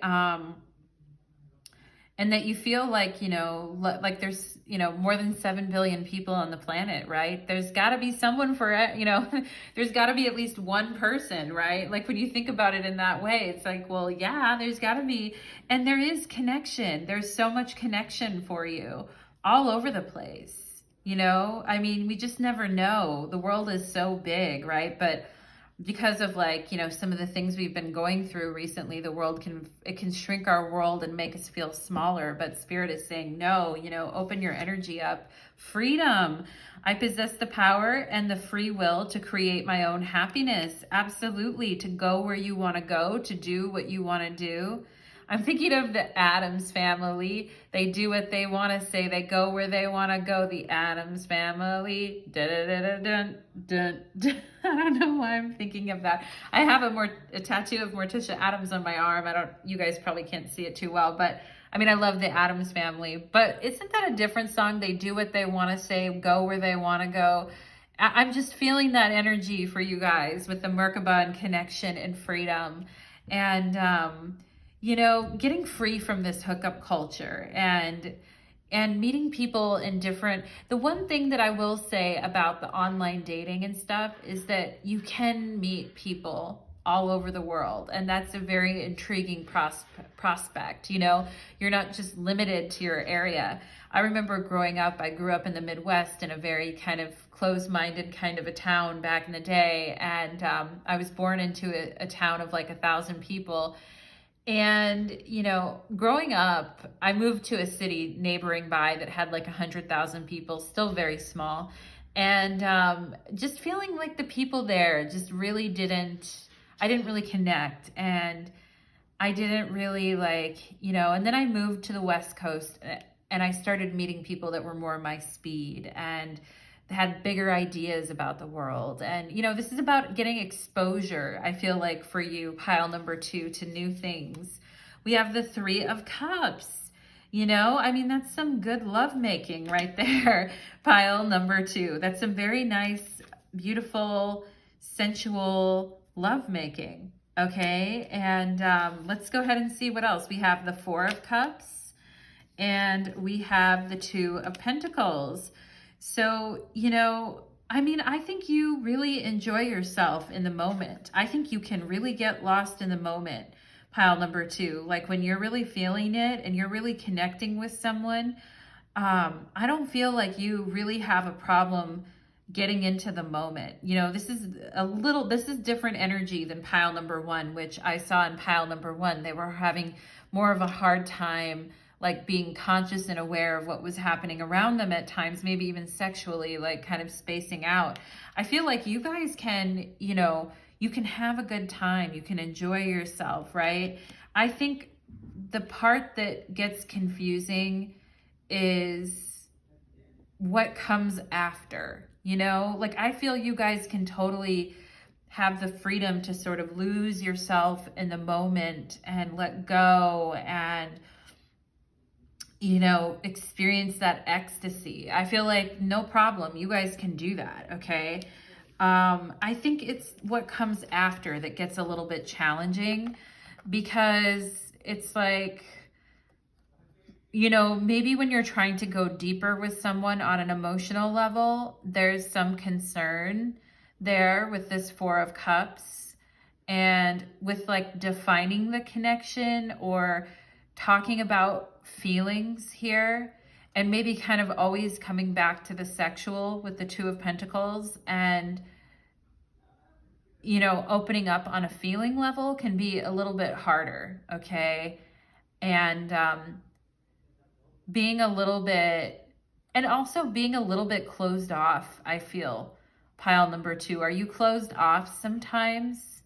And that you feel like, you know, like there's, you know, more than 7 billion people on the planet, right? There's got to be someone for it, you know, there's got to be at least one person, right? Like when you think about it in that way, it's like, well, yeah, there's got to be, and there is connection. There's so much connection for you all over the place, you know? I mean, we just never know. The world is so big, right? But because of like, you know, some of the things we've been going through recently, the world can shrink our world and make us feel smaller. But Spirit is saying, no, you know, open your energy up. Freedom. I possess the power and the free will to create my own happiness. Absolutely. To go where you want to go, to do what you want to do. I'm thinking of the Addams Family. They do what they want to say. They go where they want to go. The Addams Family. Dun, dun, dun. I don't know why I'm thinking of that. I have a tattoo of Morticia Addams on my arm. You guys probably can't see it too well, but I mean, I love the Addams Family. But isn't that a different song? They do what they want to say, go where they want to go. I'm just feeling that energy for you guys with the Merkaba and connection and freedom. And, you know, getting free from this hookup culture and meeting people in different, the one thing that I will say about the online dating and stuff is that you can meet people all over the world. And that's a very intriguing prospect. You know, you're not just limited to your area. I remember growing up, I grew up in the Midwest in a very kind of closed-minded kind of a town back in the day. And I was born into a town of like 1,000 people. And, you know, growing up, I moved to a city neighboring by that had like 100,000 people, still very small. And just feeling like the people there just really I didn't really connect. And I didn't really like, you know, and then I moved to the West Coast and I started meeting people that were more my speed and had bigger ideas about the world. And, you know, this is about getting exposure, I feel like, for you, pile number 2, to new things. We have the 3 of Cups. You know, I mean, that's some good lovemaking right there, pile number 2. That's some very nice, beautiful, sensual lovemaking, okay? And let's go ahead and see what else. We have the 4 of Cups, and we have the 2 of Pentacles. So, you know, I mean, I think you really enjoy yourself in the moment. I think you can really get lost in the moment, pile number 2. Like when you're really feeling it and you're really connecting with someone, I don't feel like you really have a problem getting into the moment. You know, this is different energy than pile number 1, which I saw in pile number 1. They were having more of a hard time like being conscious and aware of what was happening around them at times, maybe even sexually, like kind of spacing out. I feel like you guys can, you know, you can have a good time. You can enjoy yourself, right? I think the part that gets confusing is what comes after, you know? Like I feel you guys can totally have the freedom to sort of lose yourself in the moment and let go and, you know, experience that ecstasy. I feel like no problem. You guys can do that, okay? I think it's what comes after that gets a little bit challenging because it's like, you know, maybe when you're trying to go deeper with someone on an emotional level, there's some concern there with this 4 of Cups and with like defining the connection or talking about feelings here, and maybe kind of always coming back to the sexual with the 2 of Pentacles, and, you know, opening up on a feeling level can be a little bit harder, okay? And being a little bit closed off, I feel, pile number 2. Are you closed off sometimes?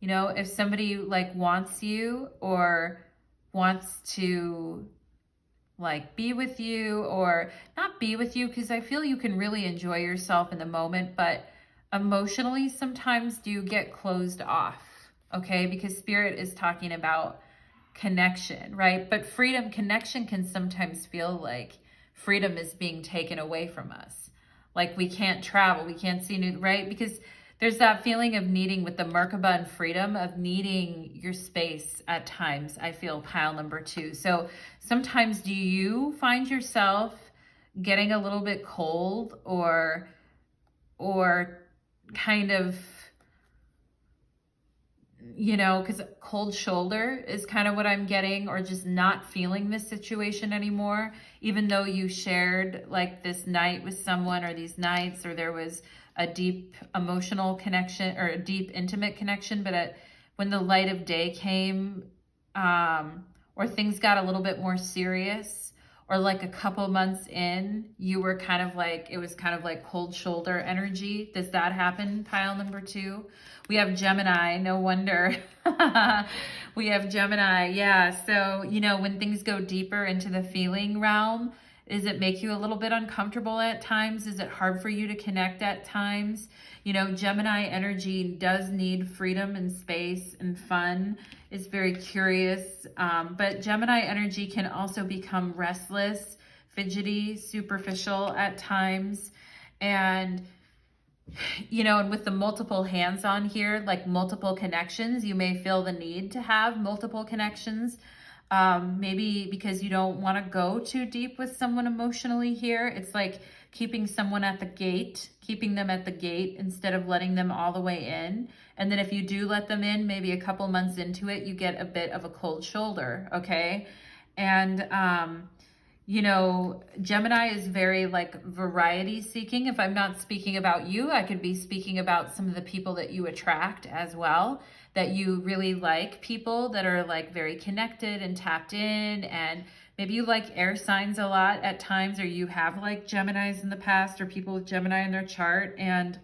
You know, if somebody like wants you or wants to like be with you or not be with you, because I feel you can really enjoy yourself in the moment, but emotionally sometimes do you get closed off, okay? Because Spirit is talking about connection, right? But freedom, connection can sometimes feel like freedom is being taken away from us. Like we can't travel, we can't see new, right? Because there's that feeling of needing, with the Merkaba and freedom, of needing your space at times, I feel, pile number 2. So sometimes do you find yourself getting a little bit cold or kind of, you know, because cold shoulder is kind of what I'm getting, or just not feeling this situation anymore, even though you shared like this night with someone or these nights, or there was a deep emotional connection or a deep intimate connection, but when the light of day came, or things got a little bit more serious, or like a couple months in, you were kind of like, it was kind of like cold shoulder energy. Does that happen, pile number 2? We have Gemini, no wonder. We have Gemini, yeah. So, you know, when things go deeper into the feeling realm, does it make you a little bit uncomfortable at times? Is it hard for you to connect at times? You know, Gemini energy does need freedom and space and fun. It's very curious. But Gemini energy can also become restless, fidgety, superficial at times. And, you know, and with the multiple hands on here, like multiple connections, you may feel the need to have multiple connections. Maybe because you don't want to go too deep with someone emotionally here. It's like keeping someone at the gate, keeping them at the gate instead of letting them all the way in. And then if you do let them in, maybe a couple months into it, you get a bit of a cold shoulder, okay? And, you know, Gemini is very like variety seeking. If I'm not speaking about you, I could be speaking about some of the people that you attract as well, that you really like people that are like very connected and tapped in, and maybe you like air signs a lot at times, or you have like Geminis in the past or people with Gemini in their chart, and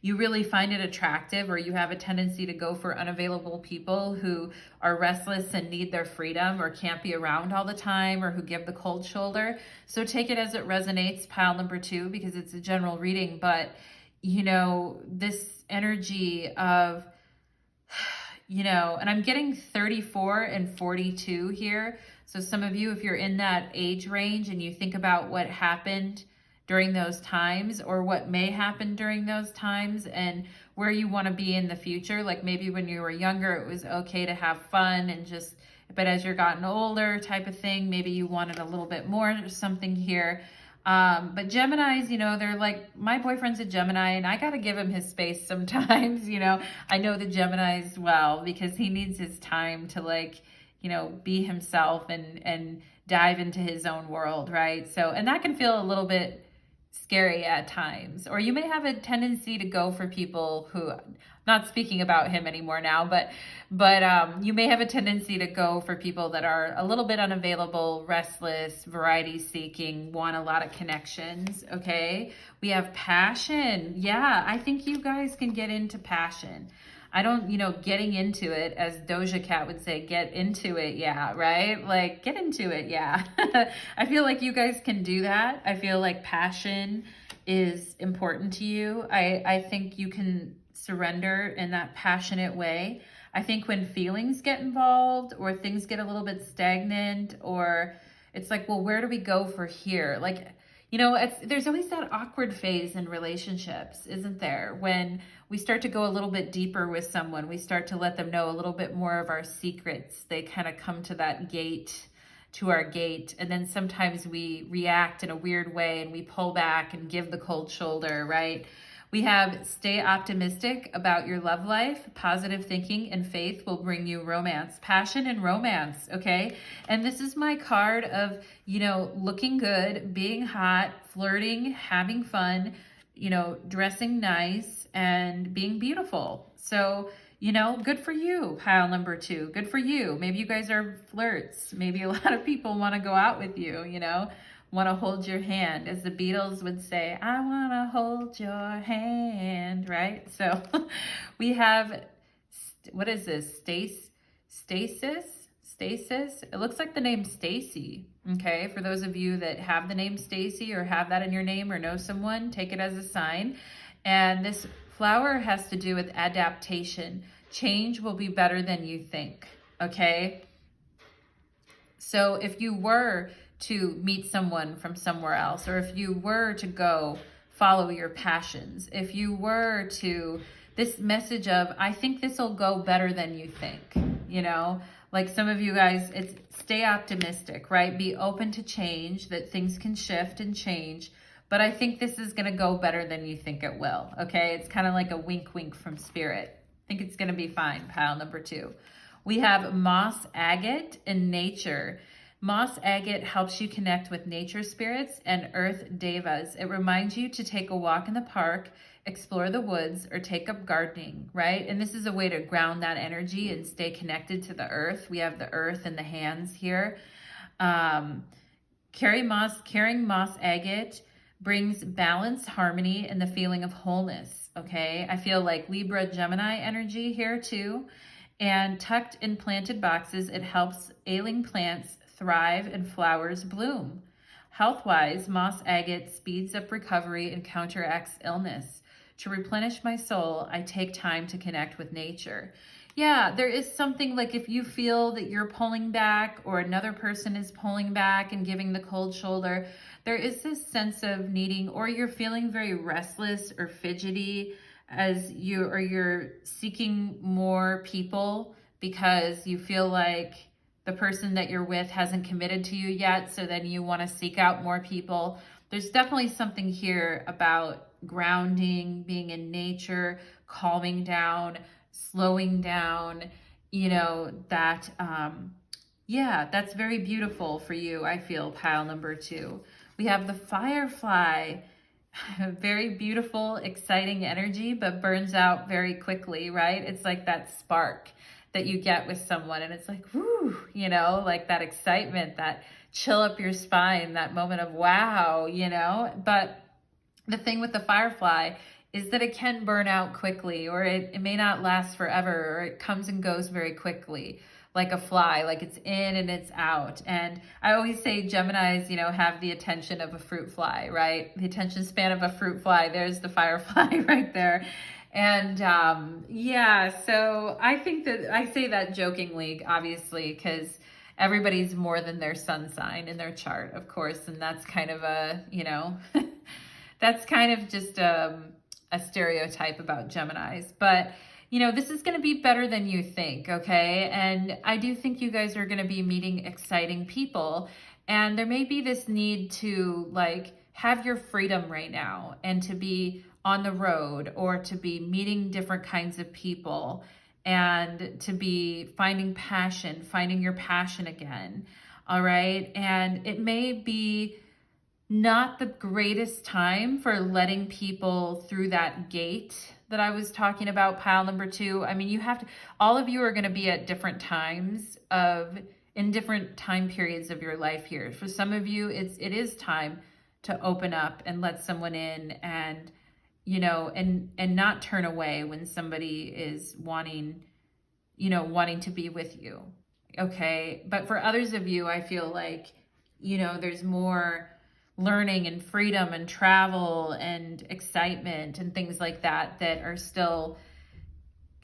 you really find it attractive, or you have a tendency to go for unavailable people who are restless and need their freedom or can't be around all the time, or who give the cold shoulder. So take it as it resonates, pile number 2, because it's a general reading. But, you know, this energy of, you know, and I'm getting 34 and 42 here. So some of you, if you're in that age range and you think about what happened during those times, or what may happen during those times, and where you want to be in the future, like maybe when you were younger, it was okay to have fun and just, but as you're gotten older type of thing, maybe you wanted a little bit more or something here. But Geminis, you know, they're like, my boyfriend's a Gemini and I got to give him his space sometimes. You know, I know the Geminis well because he needs his time to, like, you know, be himself and dive into his own world, right? So, and that can feel a little bit scary at times, or you may have a tendency to go for people who, not speaking about him anymore now, but you may have a tendency to go for people that are a little bit unavailable, restless, variety seeking, want a lot of connections. Okay, we have passion. Yeah, I think you guys can get into passion. I don't, you know, getting into it, as Doja Cat would say, get into it, yeah, right? Like, get into it, yeah. I feel like you guys can do that. I feel like passion is important to you. I think you can surrender in that passionate way. I think when feelings get involved, or things get a little bit stagnant, or it's like, well, where do we go for here? Like, you know, there's always that awkward phase in relationships, isn't there? When we start to go a little bit deeper with someone, we start to let them know a little bit more of our secrets. They kind of come to that gate, to our gate. And then sometimes we react in a weird way and we pull back and give the cold shoulder, right? We have stay optimistic about your love life. Positive thinking and faith will bring you romance, passion and romance, okay? And this is my card of, you know, looking good, being hot, flirting, having fun, you know, dressing nice and being beautiful. So, you know, good for you, pile number 2. Good for you. Maybe you guys are flirts. Maybe a lot of people want to go out with you, you know, want to hold your hand. As the Beatles would say, I want to hold your hand, right? So we have, what is this? Stasis? It looks like the name Stacy, okay? For those of you that have the name Stacy or have that in your name or know someone, take it as a sign. And this flower has to do with adaptation. Change will be better than you think, okay? So if you were to meet someone from somewhere else, or if you were to go follow your passions, if you were to, this message of, I think this will go better than you think, you know, like some of you guys, it's stay optimistic, right? Be open to change, that things can shift and change, but I think this is going to go better than you think it will, okay? It's kind of like a wink, wink from spirit. I think it's going to be fine, pile number 2. We have moss agate in nature. Moss agate helps you connect with nature spirits and earth devas. It reminds you to take a walk in the park, explore the woods, or take up gardening, right? And this is a way to ground that energy and stay connected to the earth. We have the earth in the hands here. Carrying moss agate brings balance, harmony, and the feeling of wholeness, okay? I feel like Libra, Gemini energy here too. And tucked in planted boxes, it helps ailing plants thrive and flowers bloom. Health-wise, moss agate speeds up recovery and counteracts illness. To replenish my soul, I take time to connect with nature. Yeah, there is something like if you feel that you're pulling back or another person is pulling back and giving the cold shoulder, there is this sense of needing, or you're feeling very restless or fidgety as you're seeking more people because you feel like the person that you're with hasn't committed to you yet, so then you want to seek out more people. There's definitely something here about grounding, being in nature, calming down, slowing down, that, that's very beautiful for you, I feel, pile number 2. We have the firefly, very beautiful, exciting energy, but burns out very quickly, right? It's like that spark that you get with someone and it's like, whoo, like that excitement, that chill up your spine, that moment of wow, But the thing with the firefly is that it can burn out quickly, or it may not last forever, or it comes and goes very quickly, like a fly, like it's in and it's out. And I always say Geminis, have the attention of a fruit fly, right? The attention span of a fruit fly. There's the firefly right there. And so I think that I say that jokingly, obviously, because everybody's more than their sun sign in their chart, of course. And that's kind of that's kind of just a stereotype about Geminis. But, this is going to be better than you think, okay? And I do think you guys are going to be meeting exciting people. And there may be this need to, have your freedom right now and to be on the road or to be meeting different kinds of people and to be finding your passion again, all right? And it may be not the greatest time for letting people through that gate that I was talking about, pile number 2. I mean, all of you are going to be at different times in different time periods of your life here. For some of you, it is time to open up and let someone in and, and not turn away when somebody is wanting to be with you. Okay. But for others of you, I feel like, there's more learning and freedom and travel and excitement and things like that are still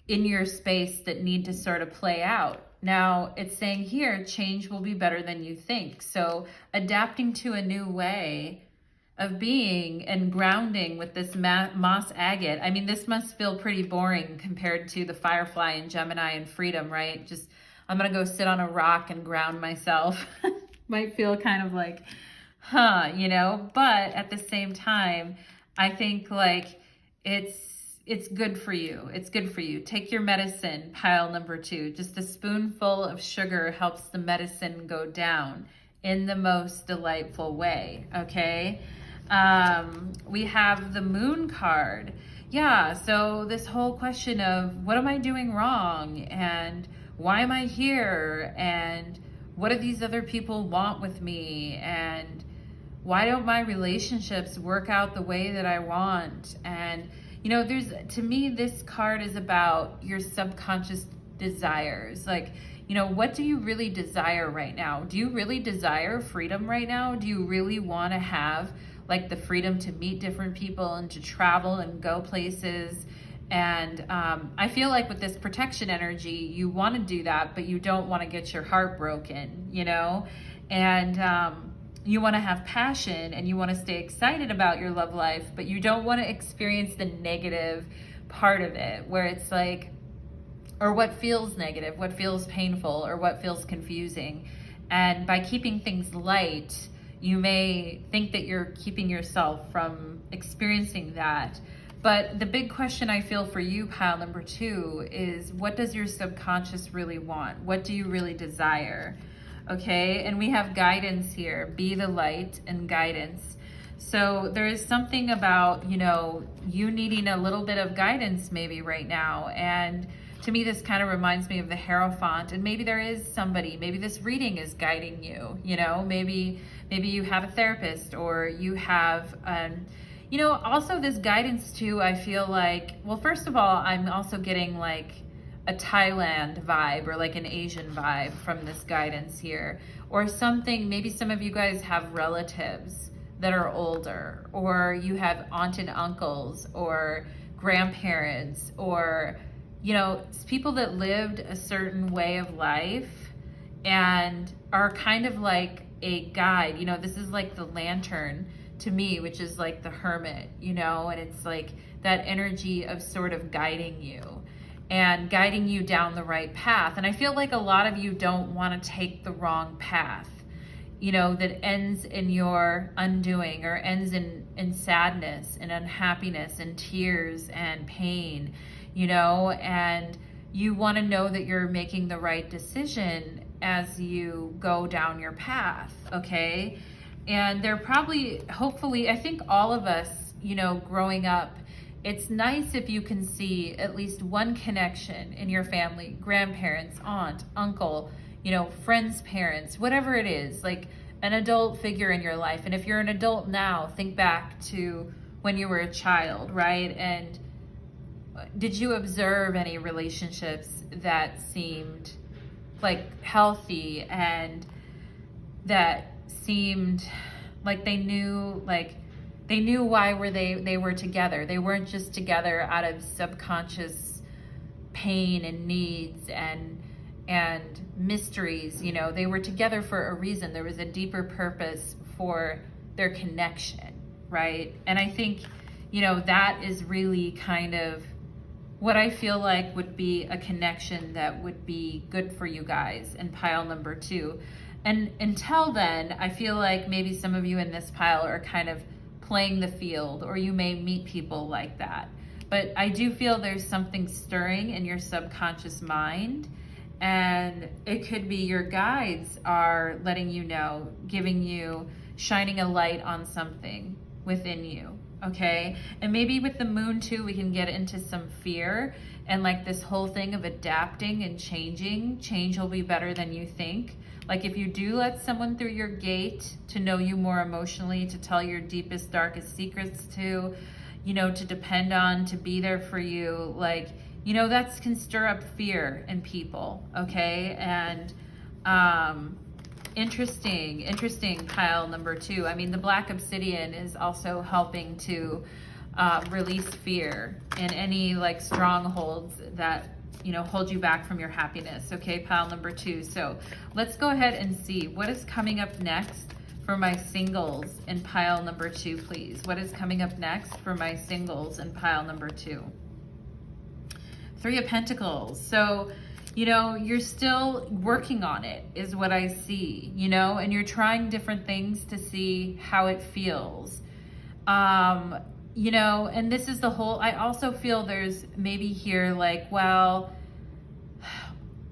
in your space that need to sort of play out. Now, it's saying here, change will be better than you think. So adapting to a new way of being and grounding with this moss agate. I mean, this must feel pretty boring compared to the firefly and Gemini and freedom, right? Just, I'm going to go sit on a rock and ground myself. Might feel kind of like, but at the same time, I think it's good for you. It's good for you. Take your medicine, pile number 2. Just a spoonful of sugar helps the medicine go down in the most delightful way, okay? We have the moon card. Yeah, so this whole question of what am I doing wrong? And why am I here? And what do these other people want with me? And why don't my relationships work out the way that I want? And, to me, this card is about your subconscious desires. What do you really desire right now? Do you really desire freedom right now? Do you really want to have the freedom to meet different people and to travel and go places? And I feel like with this protection energy, you want to do that, but you don't want to get your heart broken, and you want to have passion and you want to stay excited about your love life, but you don't want to experience the negative part of it where it's or what feels negative, what feels painful, or what feels confusing. And by keeping things light, you may think that you're keeping yourself from experiencing that. But the big question I feel for you, pile number 2, is what does your subconscious really want? What do you really desire? okay? And we have guidance here, be the light and guidance. So there is something about, you know, you needing a little bit of guidance maybe right now. And to me, this kind of reminds me of the Hierophant. And maybe there is somebody, maybe this reading is guiding you, you know, maybe you have a therapist, or you have, you know, also this guidance too, I feel like, well, first of all, I'm also getting like a Thailand vibe, or like an Asian vibe from this guidance here, or something. Maybe some of you guys have relatives that are older, or you have aunt and uncles, or grandparents, or, you know, people that lived a certain way of life and are kind of like a guide. You know, this is like the lantern to me, which is like the hermit, you know, and it's like that energy of sort of guiding you and guiding you down the right path. And I feel like a lot of you don't want to take the wrong path, you know, that ends in your undoing, or ends in sadness and unhappiness and tears and pain, you know, and you want to know that you're making the right decision as you go down your path, okay? And they're probably, hopefully, I think all of us, you know, growing up, it's nice if you can see at least one connection in your family, grandparents, aunt, uncle, you know, friends' parents, whatever it is, like an adult figure in your life. And if you're an adult now, think back to when you were a child, right? And did you observe any relationships that seemed like healthy, and that seemed like they knew why they were together? They weren't just together out of subconscious pain and needs and mysteries, you know. They were together for a reason. There was a deeper purpose for their connection, right? And I think, you know, that is really kind of what I feel like would be a connection that would be good for you guys in pile number 2. And until then, I feel like maybe some of you in this pile are kind of playing the field, or you may meet people like that. But I do feel there's something stirring in your subconscious mind, and it could be your guides are letting you know, giving you, shining a light on something within you, okay? And maybe with the moon too, we can get into some fear and like this whole thing of adapting and changing. Change will be better than you think. Like if you do let someone through your gate to know you more emotionally, to tell your deepest, darkest secrets to, you know, to depend on, to be there for you, like, you know, that can stir up fear in people, okay? And interesting pile number 2. I mean, the black obsidian is also helping to release fear and any like strongholds that, you know, hold you back from your happiness, okay? Pile number 2. So let's go ahead and see what is coming up next for my singles in pile number 2, please. What is coming up next for my singles in pile number 2? 3 of Pentacles. So, you know, you're still working on it is what I see, you know, and you're trying different things to see how it feels. You know, and this is the whole, I also feel there's maybe here like, well,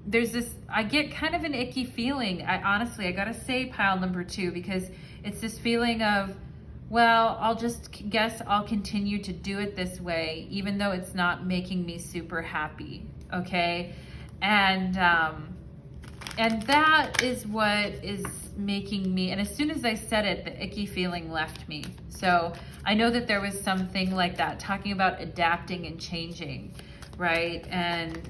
there's this, I get kind of an icky feeling. I honestly gotta say pile number 2, because it's this feeling of, well, I'll just guess I'll continue to do it this way, even though it's not making me super happy, okay? And that is what is making me, and as soon as I said it, the icky feeling left me. So I know that there was something like that, talking about adapting and changing, right? And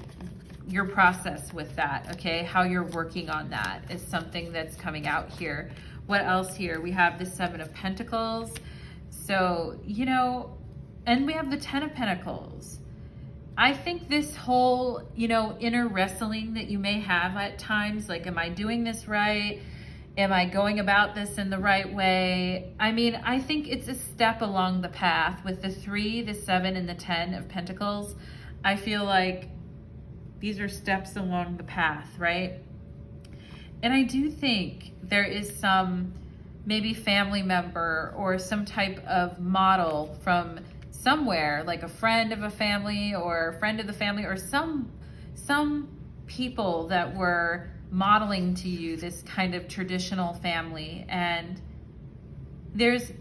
your process with that, okay? How you're working on that is something that's coming out here. What else here? We have the 7 of Pentacles. So, you know, and we have the 10 of Pentacles. I think this whole, you know, inner wrestling that you may have at times, like, am I doing this right? Am I going about this in the right way? I mean, I think it's a step along the path with the 3, the 7, and the 10 of Pentacles. I feel like these are steps along the path, right? And I do think there is some maybe family member or some type of model from somewhere, like a friend of a family or a friend of the family, or some people that were modeling to you this kind of traditional family. And there's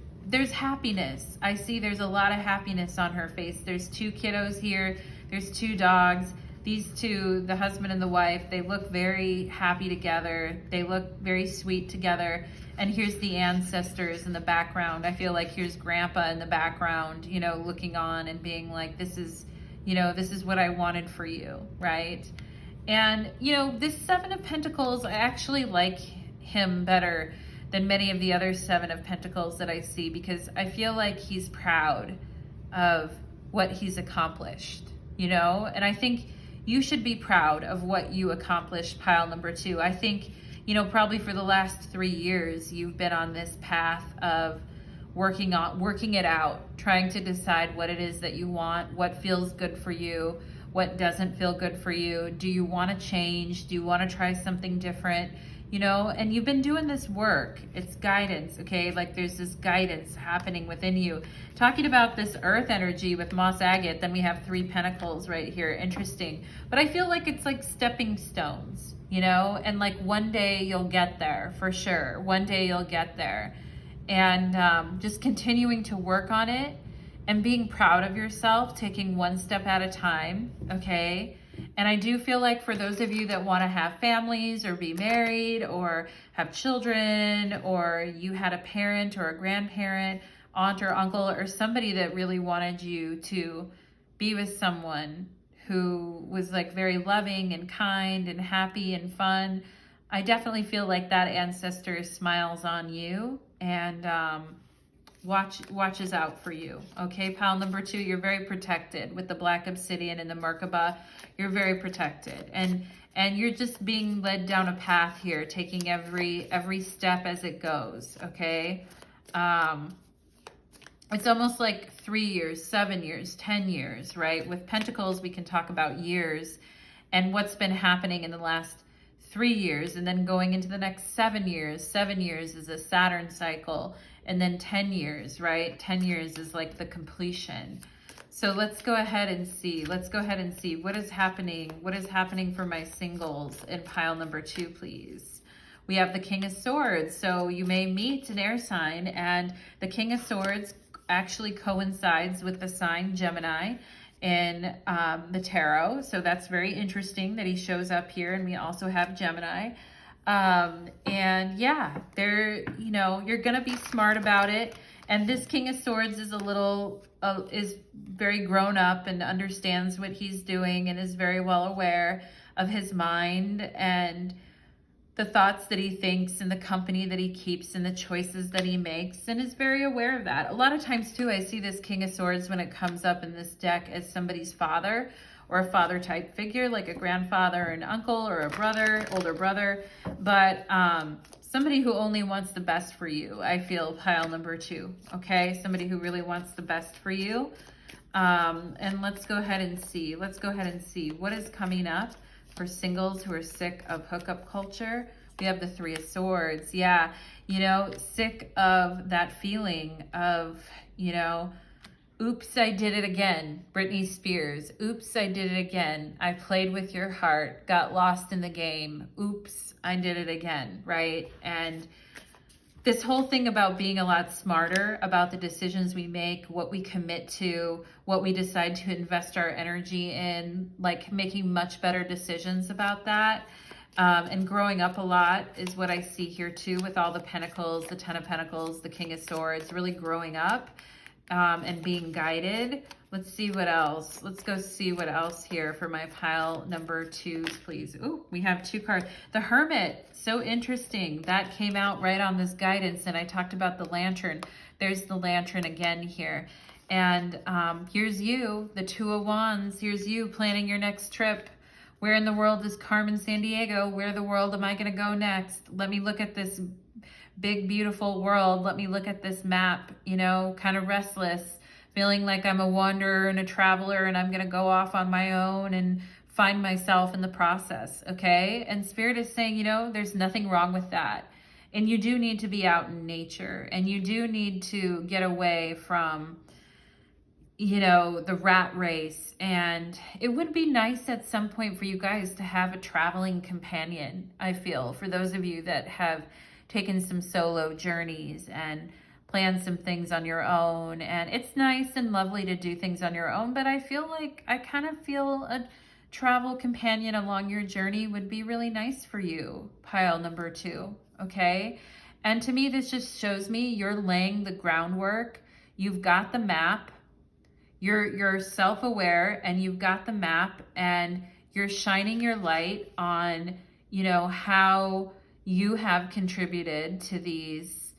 happiness. I see there's a lot of happiness on her face. There's 2 kiddos here. There's 2 dogs. These 2, the husband and the wife, they look very happy together. They look very sweet together. And here's the ancestors in the background. I feel like here's grandpa in the background, you know, looking on and being like, this is, you know, this is what I wanted for you, right? And, you know, this 7 of Pentacles, I actually like him better than many of the other 7 of Pentacles that I see, because I feel like he's proud of what he's accomplished, you know? And I think you should be proud of what you accomplished, pile number 2. I think, you know, probably for the last 3 years, you've been on this path of working it out, trying to decide what it is that you want, what feels good for you, what doesn't feel good for you. Do you want to change? Do you want to try something different? You know, and you've been doing this work. It's guidance, okay? Like there's this guidance happening within you. Talking about this earth energy with Moss Agate, then we have 3 pentacles right here. Interesting. But I feel like it's like stepping stones, you know? And like one day you'll get there for sure. One day you'll get there. And just continuing to work on it and being proud of yourself, taking one step at a time, okay? And I do feel like for those of you that want to have families or be married or have children, or you had a parent or a grandparent, aunt or uncle, or somebody that really wanted you to be with someone who was like very loving and kind and happy and fun, I definitely feel like that ancestor smiles on you and watches out for you. Okay, pile number 2, you're very protected with the black obsidian and the Merkaba. You're very protected, and you're just being led down a path here, taking every step as it goes. Okay, it's almost like 3 years, 7 years, 10 years, right? With Pentacles, we can talk about years and what's been happening in the last 3 years, and then going into the next 7 years. 7 years is a Saturn cycle, and then 10 years, right? 10 years is like the completion. So let's go ahead and see. Let's go ahead and see what is happening. What is happening for my singles in pile number 2, please? We have the King of Swords. So you may meet an air sign, and the King of Swords actually coincides with the sign Gemini in the tarot. So that's very interesting that he shows up here, and we also have Gemini. And yeah, you know, you're gonna be smart about it. And this King of Swords is is very grown up and understands what he's doing and is very well aware of his mind and the thoughts that he thinks and the company that he keeps and the choices that he makes, and is very aware of that. A lot of times too, I see this King of Swords when it comes up in this deck as somebody's father or a father type figure, like a grandfather, an uncle, or a brother, older brother, but somebody who only wants the best for you. I feel pile number 2, okay? Somebody who really wants the best for you. And let's go ahead and see. Let's go ahead and see what is coming up for singles who are sick of hookup culture. We have the 3 of Swords. Yeah, you know, sick of that feeling of, you know, oops, I did it again. Britney Spears. Oops, I did it again. I played with your heart, got lost in the game. Oops, I did it again, right? And this whole thing about being a lot smarter about the decisions we make, what we commit to, what we decide to invest our energy in, like making much better decisions about that. And growing up a lot is what I see here too, with all the Pentacles, the 10 of Pentacles, the King of Swords, really growing up. And being guided. Let's see what else. Let's go see what else here for my pile number 2s, please. Ooh, we have 2 cards. The Hermit, so interesting. That came out right on this guidance, and I talked about the Lantern. There's the Lantern again here. And here's you, the 2 of Wands. Here's you planning your next trip. Where in the world is Carmen Sandiego? Where in the world am I going to go next? Let me look at this big, beautiful world. Let me look at this map, you know, kind of restless, feeling like I'm a wanderer and a traveler, and I'm going to go off on my own and find myself in the process, okay? And Spirit is saying, you know, there's nothing wrong with that. And you do need to be out in nature, and you do need to get away from you know, the rat race. And it would be nice at some point for you guys to have a traveling companion, I feel, for those of you that have taken some solo journeys and planned some things on your own. And it's nice and lovely to do things on your own, but I feel like I kind of feel a travel companion along your journey would be really nice for you, pile number 2, okay? And to me, this just shows me you're laying the groundwork. You've got the map. You're self-aware and you've got the map, and you're shining your light on, you know, how you have contributed to these,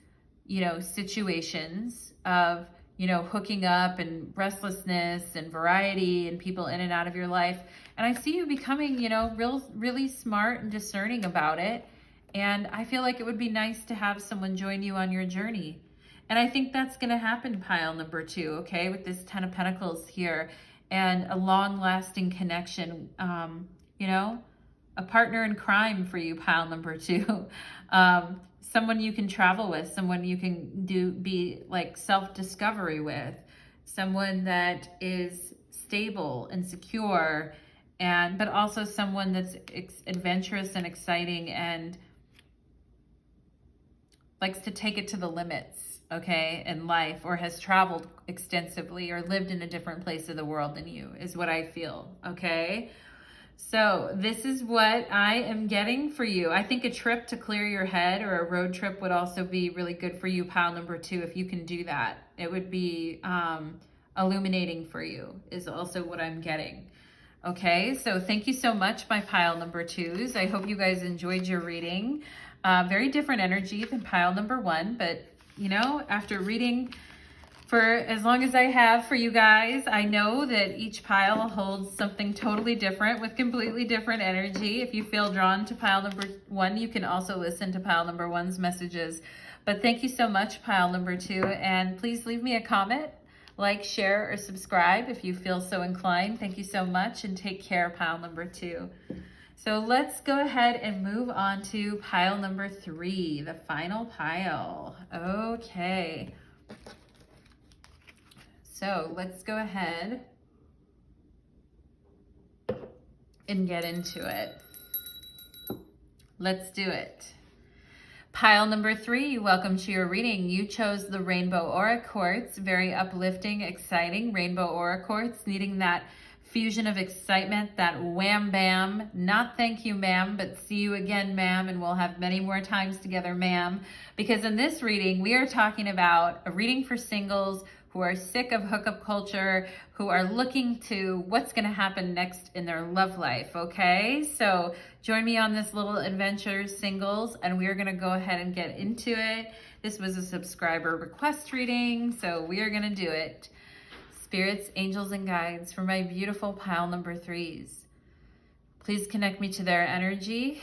you know, situations of, you know, hooking up and restlessness and variety and people in and out of your life. And I see you becoming, you know, really smart and discerning about it. And I feel like it would be nice to have someone join you on your journey. And I think that's going to happen, pile number 2, okay, with this 10 of Pentacles here, and a long-lasting connection, you know, a partner in crime for you, pile number 2. Someone you can travel with, someone you can be like self-discovery with, someone that is stable and secure, but also someone that's adventurous and exciting and likes to take it to the limits, okay, in life, or has traveled extensively or lived in a different place of the world than you, is what I feel, okay? So this is what I am getting for you. I think a trip to clear your head or a road trip would also be really good for you, pile number 2, if you can do that. It would be illuminating for you, is also what I'm getting. Okay, so thank you so much, my pile number 2s. I hope you guys enjoyed your reading. Very different energy than pile number 1, but you know, after reading for as long as I have for you guys, I know that each pile holds something totally different with completely different energy. If you feel drawn to pile number 1, you can also listen to pile number 1's messages. But thank you so much, pile number 2, and please leave me a comment, like, share, or subscribe if you feel so inclined. Thank you so much, and take care, pile number 2. So let's go ahead and move on to pile number 3, the final pile. Okay. So let's go ahead and get into it. Let's do it. Pile number 3, welcome to your reading. You chose the Rainbow Aura Quartz. Very uplifting, exciting Rainbow Aura Quartz, needing that fusion of excitement, that wham bam, not thank you ma'am, but see you again ma'am, and we'll have many more times together ma'am, because in this reading we are talking about a reading for singles who are sick of hookup culture, who are looking to what's going to happen next in their love life, okay? So join me on this little adventure, singles, and we are going to go ahead and get into it. This was a subscriber request reading, so we are going to do it. Spirits, angels, and guides, for my beautiful pile number 3s, please connect me to their energy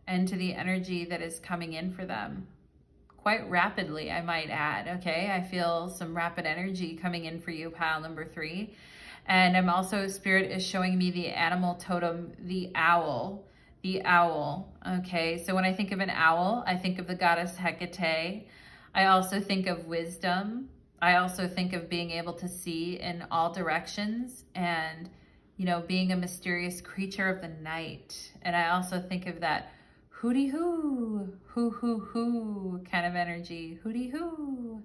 and to the energy that is coming in for them. Quite rapidly, I might add, okay? I feel some rapid energy coming in for you, pile number 3. And I'm also, Spirit is showing me the animal totem, the owl. The owl, okay? So when I think of an owl, I think of the goddess Hecate. I also think of wisdom. I also think of being able to see in all directions and, you know, being a mysterious creature of the night. And I also think of that hooty hoo kind of energy, hooty hoo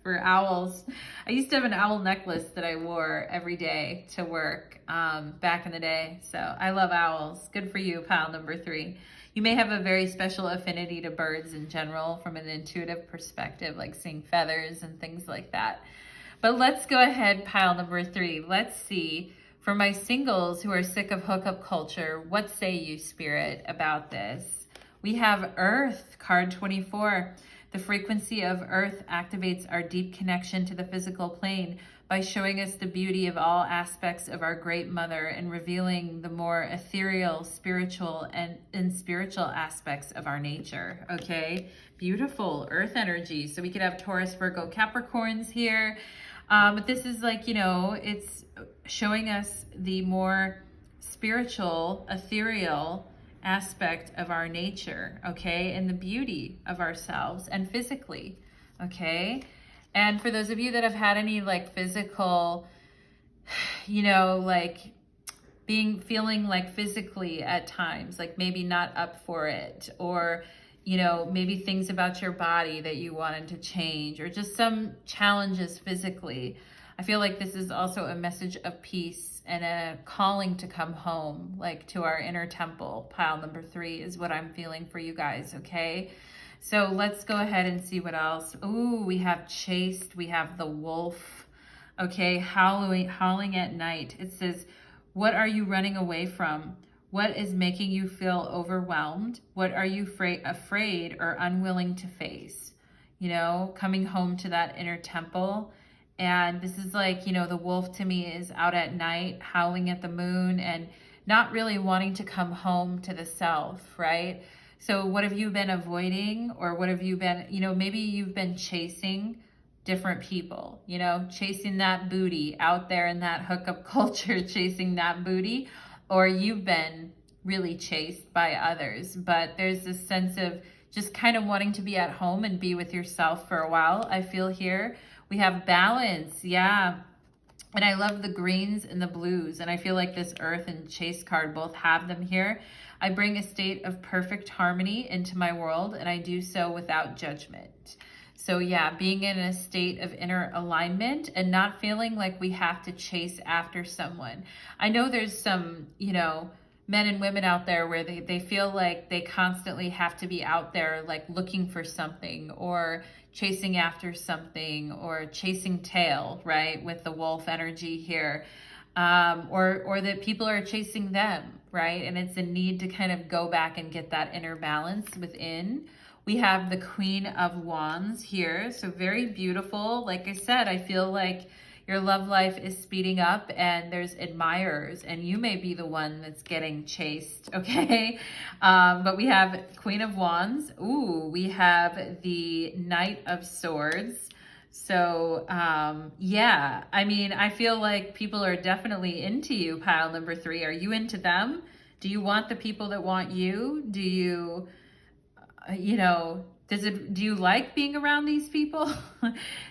for owls. I used to have an owl necklace that I wore every day to work back in the day. So I love owls. Good for you, pile number 3. You may have a very special affinity to birds in general from an intuitive perspective, like seeing feathers and things like that. But let's go ahead, pile number 3. Let's see, for my singles who are sick of hookup culture, what say you, Spirit, about this? We have Earth, card 24. The frequency of Earth activates our deep connection to the physical plane by showing us the beauty of all aspects of our Great Mother and revealing the more ethereal, spiritual, and spiritual aspects of our nature, okay? Beautiful Earth energy. So we could have Taurus, Virgo, Capricorns here. But this is like, you know, it's showing us the more spiritual, ethereal aspect of our nature, okay? And the beauty of ourselves and physically, okay? And for those of you that have had any like physical, you know, like feeling like physically at times, like maybe not up for it, or, you know, maybe things about your body that you wanted to change, or just some challenges physically. I feel like this is also a message of peace and a calling to come home, like to our inner temple. Pile number 3 is what I'm feeling for you guys, okay? So let's go ahead and see what else. Ooh, we have chased, we have the wolf, okay, howling at night. It says, what are you running away from? What is making you feel overwhelmed? What are you afraid or unwilling to face? You know, coming home to that inner temple. And this is like, you know, the wolf to me is out at night, howling at the moon and not really wanting to come home to the self, right? So what have you been avoiding, or what have you been, you know, maybe you've been chasing different people, you know, chasing that booty out there in that hookup culture, chasing that booty, or you've been really chased by others. But there's this sense of just kind of wanting to be at home and be with yourself for a while, I feel here. We have balance, yeah. And I love the greens and the blues, and I feel like this earth and chase card both have them here. I bring a state of perfect harmony into my world, and I do so without judgment. So yeah, being in a state of inner alignment and not feeling like we have to chase after someone. I know there's some, you know, men and women out there where they feel like they constantly have to be out there like looking for something, or chasing after something, or chasing tail, right? With the wolf energy here. Or that people are chasing them, right? And it's a need to kind of go back and get that inner balance within. We have the Queen of Wands here. So very beautiful. Like I said, I feel like your love life is speeding up and there's admirers, and you may be the one that's getting chased, okay? But we have Queen of Wands. Ooh, we have the Knight of Swords. So, yeah, I mean, I feel like people are definitely into you, pile number 3. Are you into them? Do you want the people that want you? Do you, you know, do you like being around these people?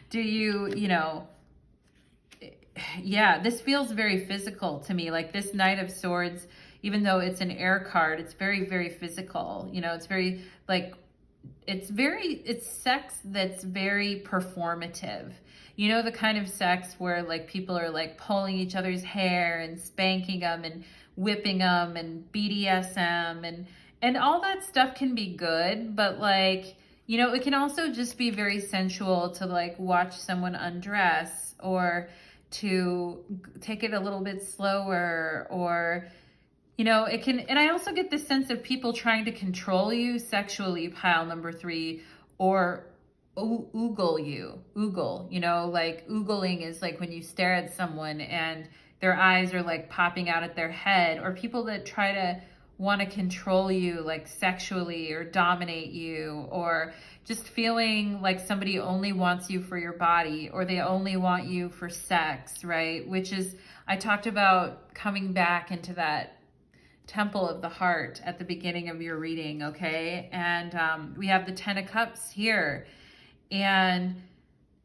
Do you, you know, yeah, this feels very physical to me. Like this Knight of Swords, even though it's an air card, it's very, very physical. You know, it's very like, it's sex that's very performative. You know, the kind of sex where like people are like pulling each other's hair and spanking them and whipping them and BDSM and all that stuff can be good, but like, you know, it can also just be very sensual to like watch someone undress, or to take it a little bit slower, or, you know, it can, and I also get this sense of people trying to control you sexually, pile number 3, or oogle you, you know, like oogling is like when you stare at someone and their eyes are like popping out at their head, or people that try to want to control you like sexually or dominate you, or just feeling like somebody only wants you for your body, or they only want you for sex, right? Which is, I talked about coming back into that temple of the heart at the beginning of your reading, okay? And we have the 10 of Cups here. And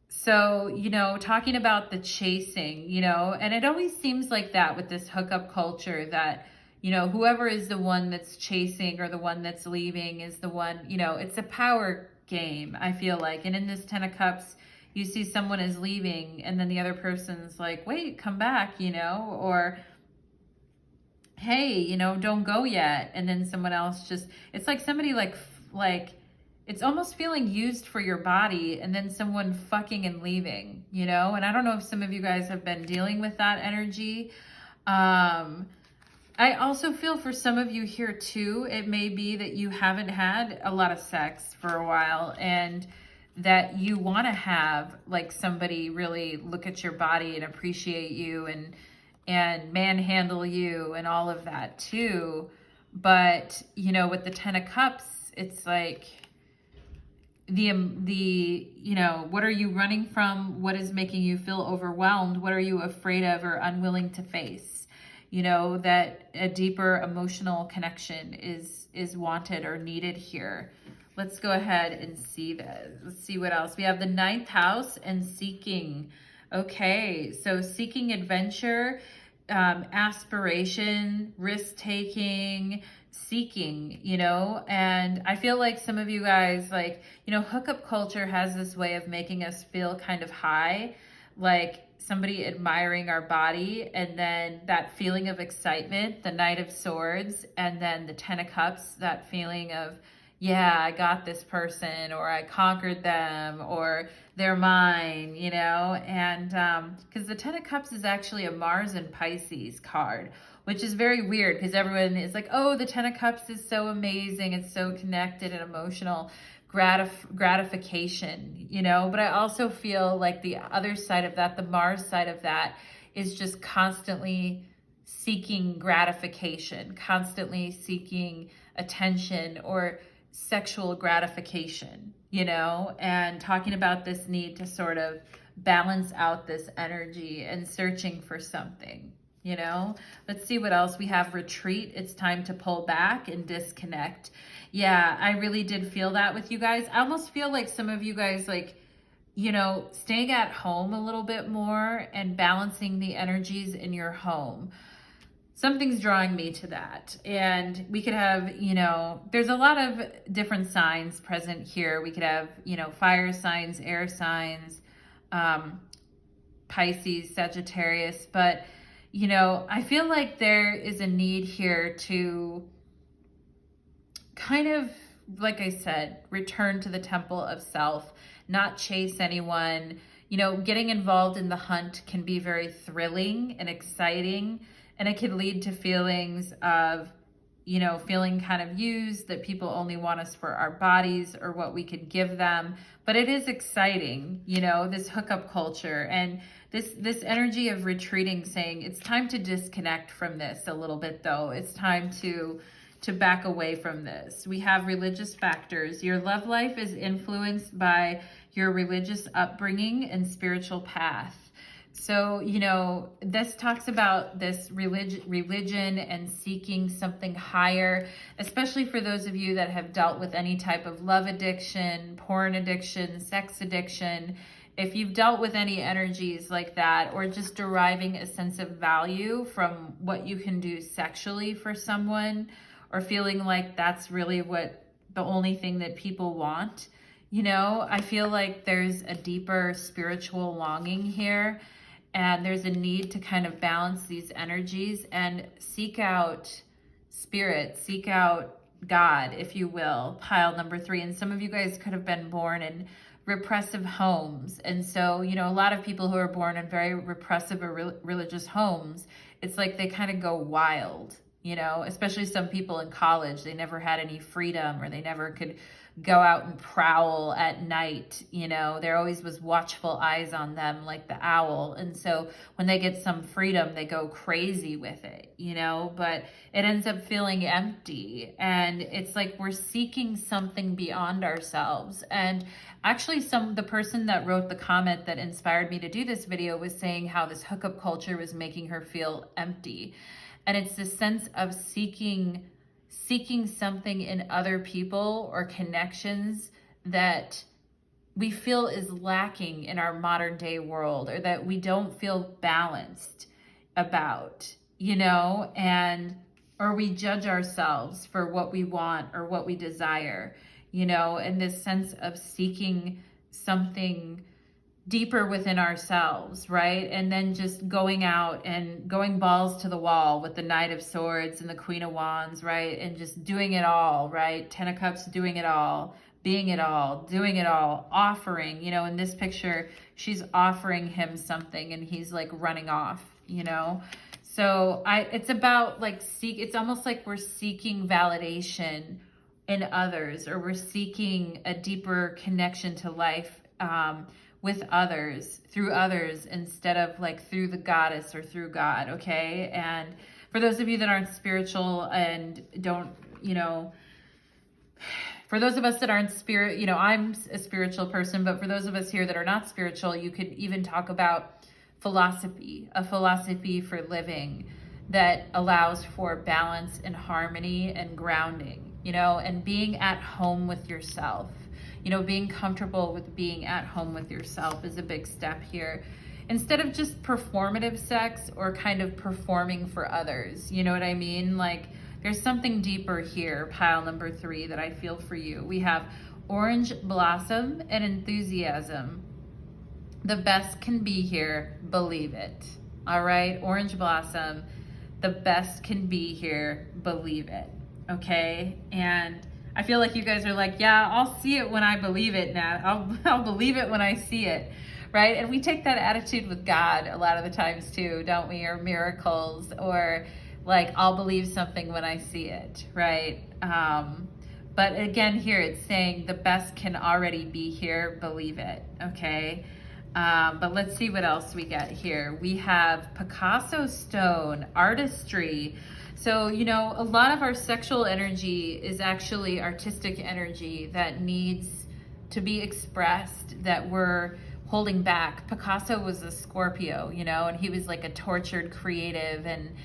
so, you know, talking about the chasing, you know, and it always seems like that with this hookup culture, that, you know, whoever is the one that's chasing or the one that's leaving is the one, you know, it's a power game, I feel like. And in this 10 of Cups, you see someone is leaving and then the other person's like, wait, come back, you know, or hey, you know, don't go yet. And then someone else just, it's like somebody like it's almost feeling used for your body, and then someone fucking and leaving, you know? And I don't know if some of you guys have been dealing with that energy. I also feel for some of you here too, it may be that you haven't had a lot of sex for a while, and that you want to have like somebody really look at your body and appreciate you and manhandle you and all of that too. But, you know, with the 10 of Cups, it's like you know, what are you running from? What is making you feel overwhelmed? What are you afraid of or unwilling to face? you know, that a deeper emotional connection is wanted or needed here. Let's go ahead and see this. Let's see what else. We have the 9th house and seeking. Okay, so seeking adventure, aspiration, risk-taking, seeking, you know, and I feel like some of you guys, like, you know, hookup culture has this way of making us feel kind of high, like somebody admiring our body, and then that feeling of excitement, the Knight of Swords, and then the 10 of Cups, that feeling of, yeah, I got this person, or I conquered them, or they're mine, you know, and because the 10 of Cups is actually a Mars and Pisces card, which is very weird because everyone is like, oh, the 10 of Cups is so amazing, it's so connected and emotional, gratification, you know, but I also feel like the other side of that, the Mars side of that, is just constantly seeking gratification, constantly seeking attention or sexual gratification, you know, and talking about this need to sort of balance out this energy and searching for something, you know. Let's see what else we have. Retreat. It's time to pull back and disconnect. Yeah, I really did feel that with you guys. I almost feel like some of you guys, like, you know, staying at home a little bit more and balancing the energies in your home. Something's drawing me to that. And we could have, you know, there's a lot of different signs present here. We could have, you know, fire signs, air signs, Pisces, Sagittarius, but, you know, I feel like there is a need here to kind of, like I said, return to the temple of self, not chase anyone. You know, getting involved in the hunt can be very thrilling and exciting, and it can lead to feelings of, you know, feeling kind of used, that people only want us for our bodies or what we could give them. But it is exciting, you know, this hookup culture and this energy of retreating, saying it's time to disconnect from this a little bit, though. It's time to back away from this. We have religious factors. Your love life is influenced by your religious upbringing and spiritual path. So, you know, this talks about this religion and seeking something higher, especially for those of you that have dealt with any type of love addiction, porn addiction, sex addiction. If you've dealt with any energies like that, or just deriving a sense of value from what you can do sexually for someone, or feeling like that's really what the only thing that people want, you know, I feel like there's a deeper spiritual longing here. And there's a need to kind of balance these energies and seek out spirit, seek out God, if you will, pile number 3. And some of you guys could have been born in repressive homes. And so, you know, a lot of people who are born in very repressive or religious homes, it's like they kind of go wild, you know, especially some people in college. They never had any freedom, or they never could go out and prowl at night, you know. There always was watchful eyes on them, like the owl. And so when they get some freedom, they go crazy with it, you know, but it ends up feeling empty. And it's like we're seeking something beyond ourselves. And actually the person that wrote the comment that inspired me to do this video was saying how this hookup culture was making her feel empty. And it's this sense of seeking something in other people or connections that we feel is lacking in our modern day world, or that we don't feel balanced about, you know, or we judge ourselves for what we want or what we desire, you know, and this sense of seeking something deeper within ourselves, right? And then just going out and going balls to the wall with the Knight of Swords and the Queen of Wands, right? And just doing it all, right? 10 of Cups, doing it all, being it all, doing it all, offering, you know, in this picture, she's offering him something and he's like running off, you know? So it's about like it's almost like we're seeking validation in others, or we're seeking a deeper connection to life, with others, through others, instead of like through the goddess or through God, okay? And for those of you that aren't spiritual and don't, you know, for those of us that aren't spirit, you know, I'm a spiritual person, but for those of us here that are not spiritual, you could even talk about philosophy, a philosophy for living, that allows for balance and harmony and grounding, you know, and being at home with yourself. You know, being comfortable with being at home with yourself is a big step here. Instead of just performative sex or kind of performing for others, you know what I mean? Like, there's something deeper here, pile number 3, that I feel for you. We have orange blossom and enthusiasm. The best can be here, believe it. All right, orange blossom, the best can be here, believe it. Okay, and I feel like you guys are like, yeah, I'll see it when I believe it, Nat. I'll believe it when I see it, right? And we take that attitude with God a lot of the times too, don't we? Or miracles, or like, I'll believe something when I see it, right? But again, here it's saying the best can already be here, believe it, okay? But let's see what else we get here. We have Picasso stone, artistry. So, you know, a lot of our sexual energy is actually artistic energy that needs to be expressed, that we're holding back. Picasso was a Scorpio, you know, and he was like a tortured creative and,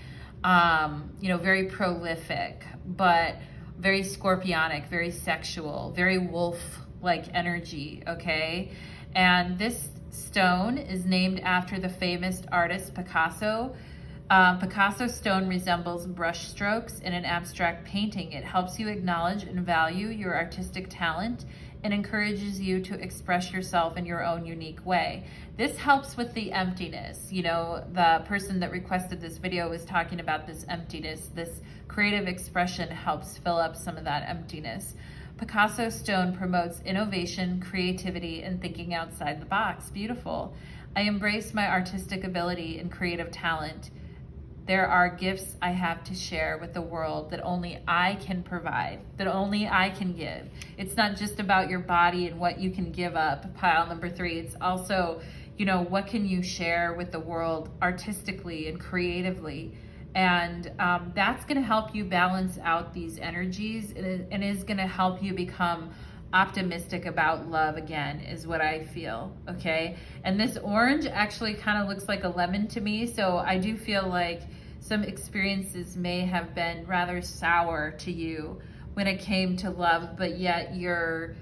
you know, very prolific, but very scorpionic, very sexual, very wolf-like energy, okay? And this stone is named after the famous artist Picasso. Picasso stone resembles brush strokes in an abstract painting. It helps you acknowledge and value your artistic talent and encourages you to express yourself in your own unique way. This helps with the emptiness. You know, the person that requested this video was talking about this emptiness. This creative expression helps fill up some of that emptiness. Picasso stone promotes innovation, creativity, and thinking outside the box. Beautiful. I embrace my artistic ability and creative talent. There are gifts I have to share with the world that only I can provide, that only I can give. It's not just about your body and what you can give up, pile number 3. It's also, you know, what can you share with the world artistically and creatively? And that's going to help you balance out these energies and is going to help you become optimistic about love again, is what I feel, okay? And this orange actually kind of looks like a lemon to me, so I do feel like some experiences may have been rather sour to you when it came to love, but yet you're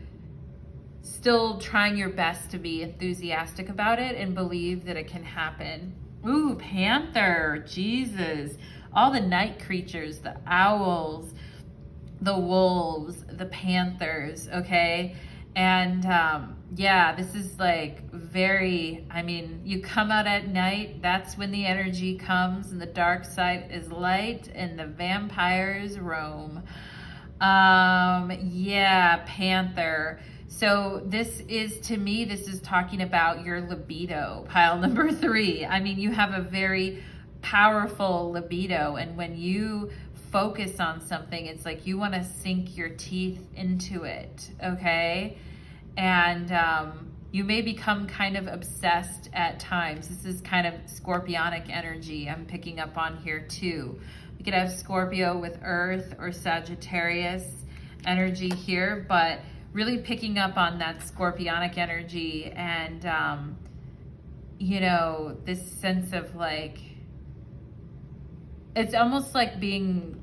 still trying your best to be enthusiastic about it and believe that it can happen. Ooh, panther, Jesus. All the night creatures, the owls, the wolves, the panthers, okay? And yeah, this is like very, I mean, you come out at night, that's when the energy comes, and the dark side is light, and the vampires roam. Yeah, panther. So this is, to me, this is talking about your libido, pile number 3. I mean, you have a very powerful libido, and when you focus on something, it's like you want to sink your teeth into it, okay? And you may become kind of obsessed at times. This is kind of scorpionic energy I'm picking up on here too. We could have Scorpio with Earth or Sagittarius energy here, but really picking up on that scorpionic energy and, you know, this sense of like, it's almost like being,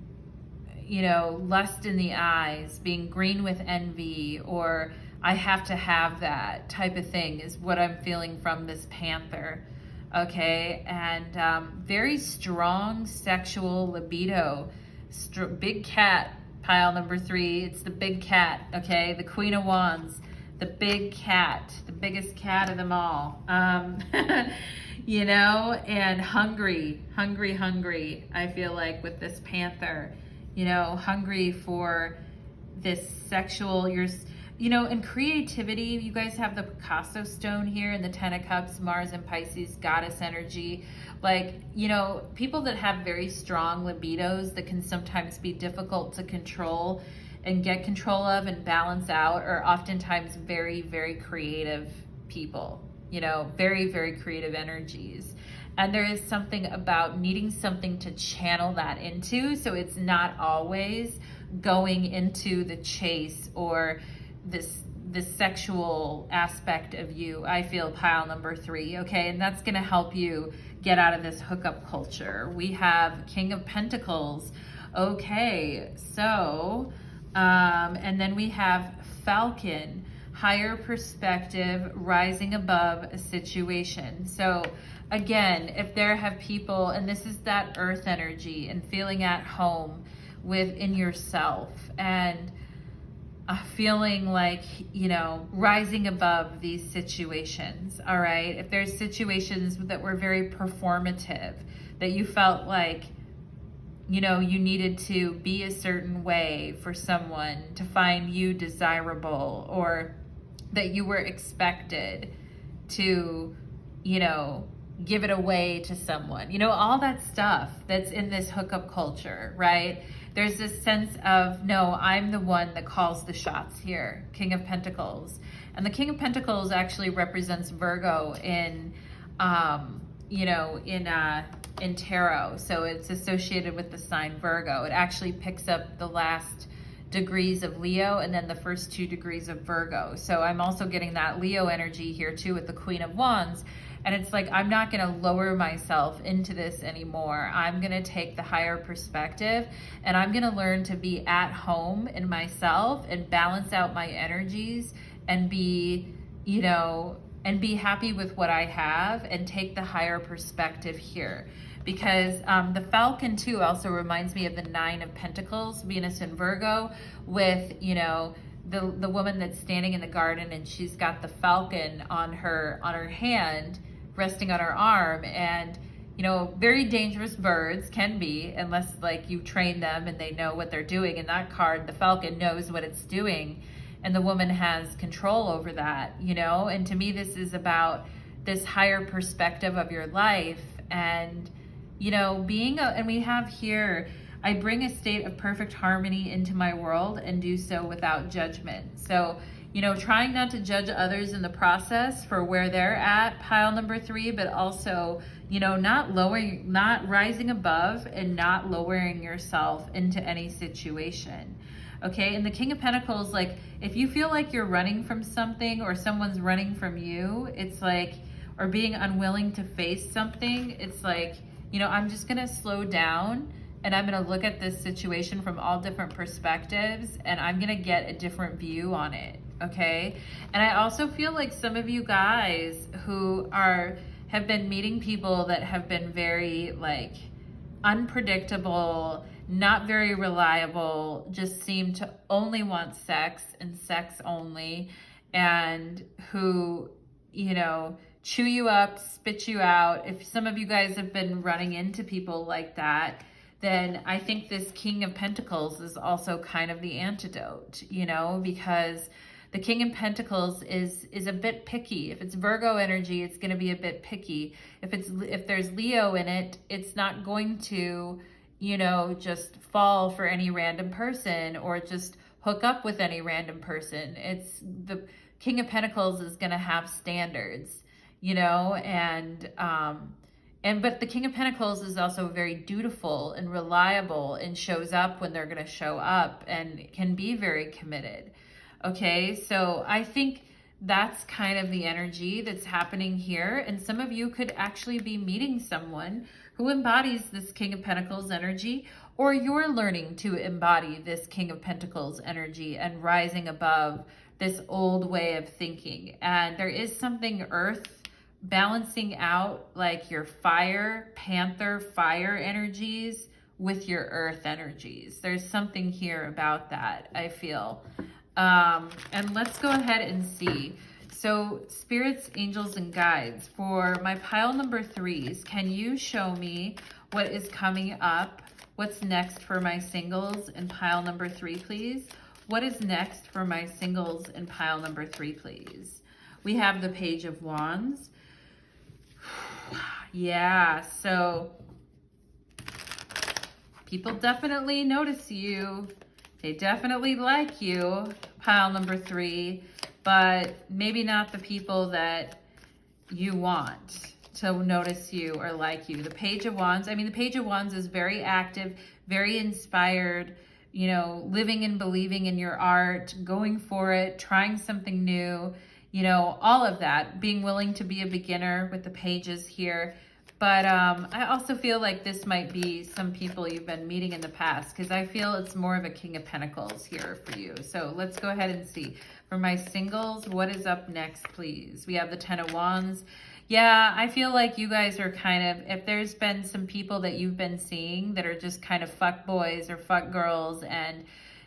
you know, lust in the eyes, being green with envy, or I have to have that type of thing is what I'm feeling from this panther, okay? And very strong sexual libido, big cat, pile number 3, it's the big cat, okay? The Queen of Wands, the big cat, the biggest cat of them all. You know, and hungry, I feel like with this panther, you know, hungry for this sexual, you know, and creativity. You guys have the Picasso stone here and the 10 of Cups, Mars and Pisces, goddess energy. Like, you know, people that have very strong libidos that can sometimes be difficult to control and get control of and balance out are oftentimes very, very creative people, you know, very, very creative energies. And there is something about needing something to channel that into, so it's not always going into the chase or this sexual aspect of you. I feel pile number 3, okay? And that's gonna help you get out of this hookup culture. We have King of Pentacles. Okay, so, and then we have Falcon, higher perspective, rising above a situation. So again, if there have people, and this is that earth energy and feeling at home within yourself, and feeling like, you know, rising above these situations, all right? If there's situations that were very performative, that you felt like, you know, you needed to be a certain way for someone to find you desirable, or that you were expected to, you know, give it away to someone, you know, all that stuff that's in this hookup culture, right? There's this sense of, no, I'm the one that calls the shots here, King of Pentacles. And the King of Pentacles actually represents Virgo in, you know, in tarot. So it's associated with the sign Virgo. It actually picks up the last degrees of Leo and then the first 2 degrees of Virgo. So I'm also getting that Leo energy here too with the Queen of Wands. And it's like, I'm not going to lower myself into this anymore. I'm going to take the higher perspective, and I'm going to learn to be at home in myself and balance out my energies and be, you know, and be happy with what I have and take the higher perspective here. Because the Falcon too also reminds me of the 9 of Pentacles, Venus in Virgo, with, you know, the woman that's standing in the garden and she's got the falcon on her hand, resting on her arm. And, you know, very dangerous birds can be, unless like you train them and they know what they're doing. In that card, the falcon knows what it's doing, and the woman has control over that, you know. And to me, this is about this higher perspective of your life, and, you know, and we have here, I bring a state of perfect harmony into my world and do so without judgment. So, you know, trying not to judge others in the process for where they're at, pile number 3, but also, you know, not rising above and not lowering yourself into any situation. Okay, and the King of Pentacles, like, if you feel like you're running from something or someone's running from you, it's like, or being unwilling to face something, it's like, you know, I'm just gonna slow down and I'm gonna look at this situation from all different perspectives, and I'm gonna get a different view on it, okay? And I also feel like some of you guys who have been meeting people that have been very like unpredictable, not very reliable, just seem to only want sex and sex only, and who, you know, chew you up, spit you out. If some of you guys have been running into people like that, then I think this King of Pentacles is also kind of the antidote, you know, because the King of Pentacles is a bit picky. If it's Virgo energy, it's going to be a bit picky. If there's Leo in it, it's not going to, you know, just fall for any random person or just hook up with any random person. It's the King of Pentacles is going to have standards, you know, but the King of Pentacles is also very dutiful and reliable and shows up when they're going to show up and can be very committed. Okay, so I think that's kind of the energy that's happening here. And some of you could actually be meeting someone who embodies this King of Pentacles energy, or you're learning to embody this King of Pentacles energy and rising above this old way of thinking. And there is something earth balancing out like your panther fire energies with your earth energies. There's something here about that, I feel. And let's go ahead and see. So spirits, angels, and guides, for my pile number 3s, can you show me what is coming up? What's next for my singles in pile number 3, please? What is next for my singles in pile number 3, please? We have the Page of Wands. Yeah, so people definitely notice you. They definitely like you, pile number 3, but maybe not the people that you want to notice you or like you. The Page of Wands, I mean, the Page of Wands is very active, very inspired, you know, living and believing in your art, going for it, trying something new, you know, all of that, being willing to be a beginner with the pages here. But I also feel like this might be some people you've been meeting in the past, because I feel it's more of a King of Pentacles here for you. So let's go ahead and see. For my singles, what is up next, please? We have the Ten of Wands. Yeah, I feel like you guys are kind of, if there's been some people that you've been seeing that are just kind of fuck boys or fuck girls, and,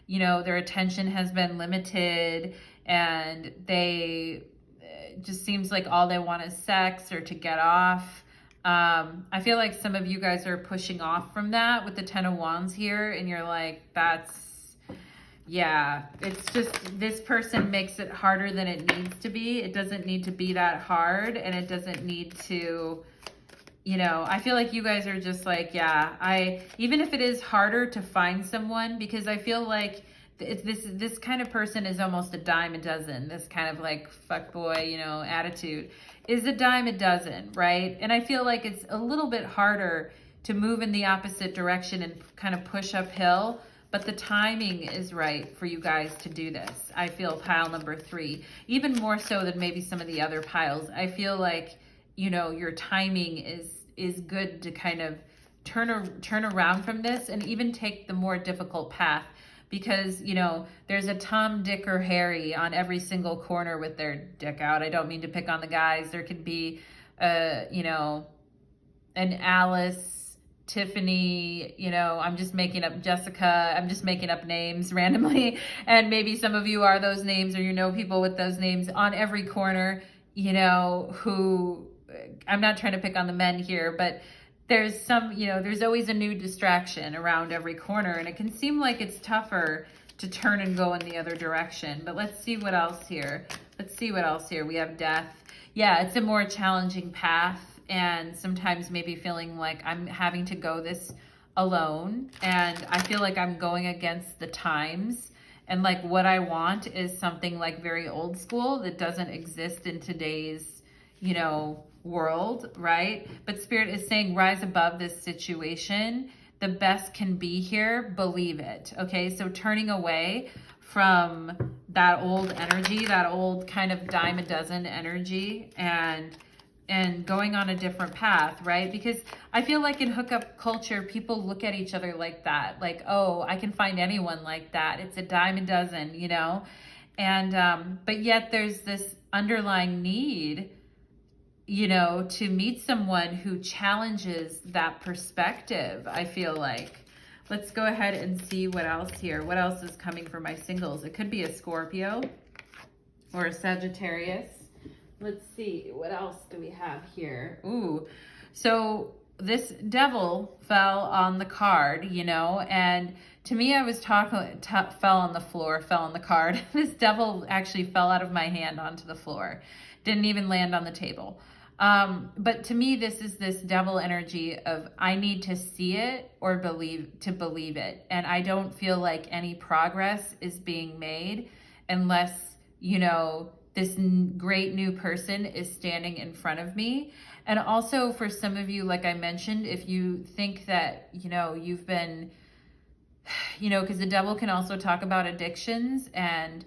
you know, their attention has been limited, and they, it just seems like all they want is sex or to get off. I feel like some of you guys are pushing off from that with the Ten of Wands here, and you're like, yeah, it's just, this person makes it harder than it needs to be. It doesn't need to be that hard, and it doesn't need to, you know, I feel like you guys are just like, yeah, even if it is harder to find someone, because I feel like this kind of person is almost a dime a dozen. This kind of like fuckboy, you know, attitude is a dime a dozen, right? And I feel like it's a little bit harder to move in the opposite direction and kind of push uphill, but the timing is right for you guys to do this. I feel pile number 3, even more so than maybe some of the other piles. I feel like, you know, your timing is good to kind of turn around from this and even take the more difficult path. Because, you know, there's a Tom, Dick, or Harry on every single corner with their dick out. I don't mean to pick on the guys. There could be, you know, an Alice, Tiffany, you know, I'm just making up Jessica. I'm just making up names randomly. And maybe some of you are those names, or you know people with those names on every corner, you know, who, I'm not trying to pick on the men here, but there's some, you know, there's always a new distraction around every corner, and it can seem like it's tougher to turn and go in the other direction. But let's see what else here. Let's see what else here. We have death. Yeah, it's a more challenging path, and sometimes maybe feeling like I'm having to go this alone, and I feel like I'm going against the times, and like what I want is something like very old school that doesn't exist in today's, you know, world, right? But Spirit is saying rise above this situation. The best can be here. Believe it. Okay, so turning away from that old energy, that old kind of dime a dozen energy, and going on a different path, right? Because I feel like in hookup culture, people look at each other like that, like, oh, I can find anyone like that. It's a dime a dozen, you know? And but yet there's this underlying need, you know, to meet someone who challenges that perspective, I feel like. Let's go ahead and see what else here. What else is coming for my singles? It could be a Scorpio or a Sagittarius. Let's see, what else do we have here? Ooh, so this devil fell on the card, you know, and to me, I was talking, fell on the floor, fell on the card. This devil actually fell out of my hand onto the floor. Didn't even land on the table. But to me, this is this devil energy of I need to see it or believe it. And I don't feel like any progress is being made unless, you know, this great new person is standing in front of me. And also for some of you, like I mentioned, if you think that, you know, you've been, you know, because the devil can also talk about addictions and,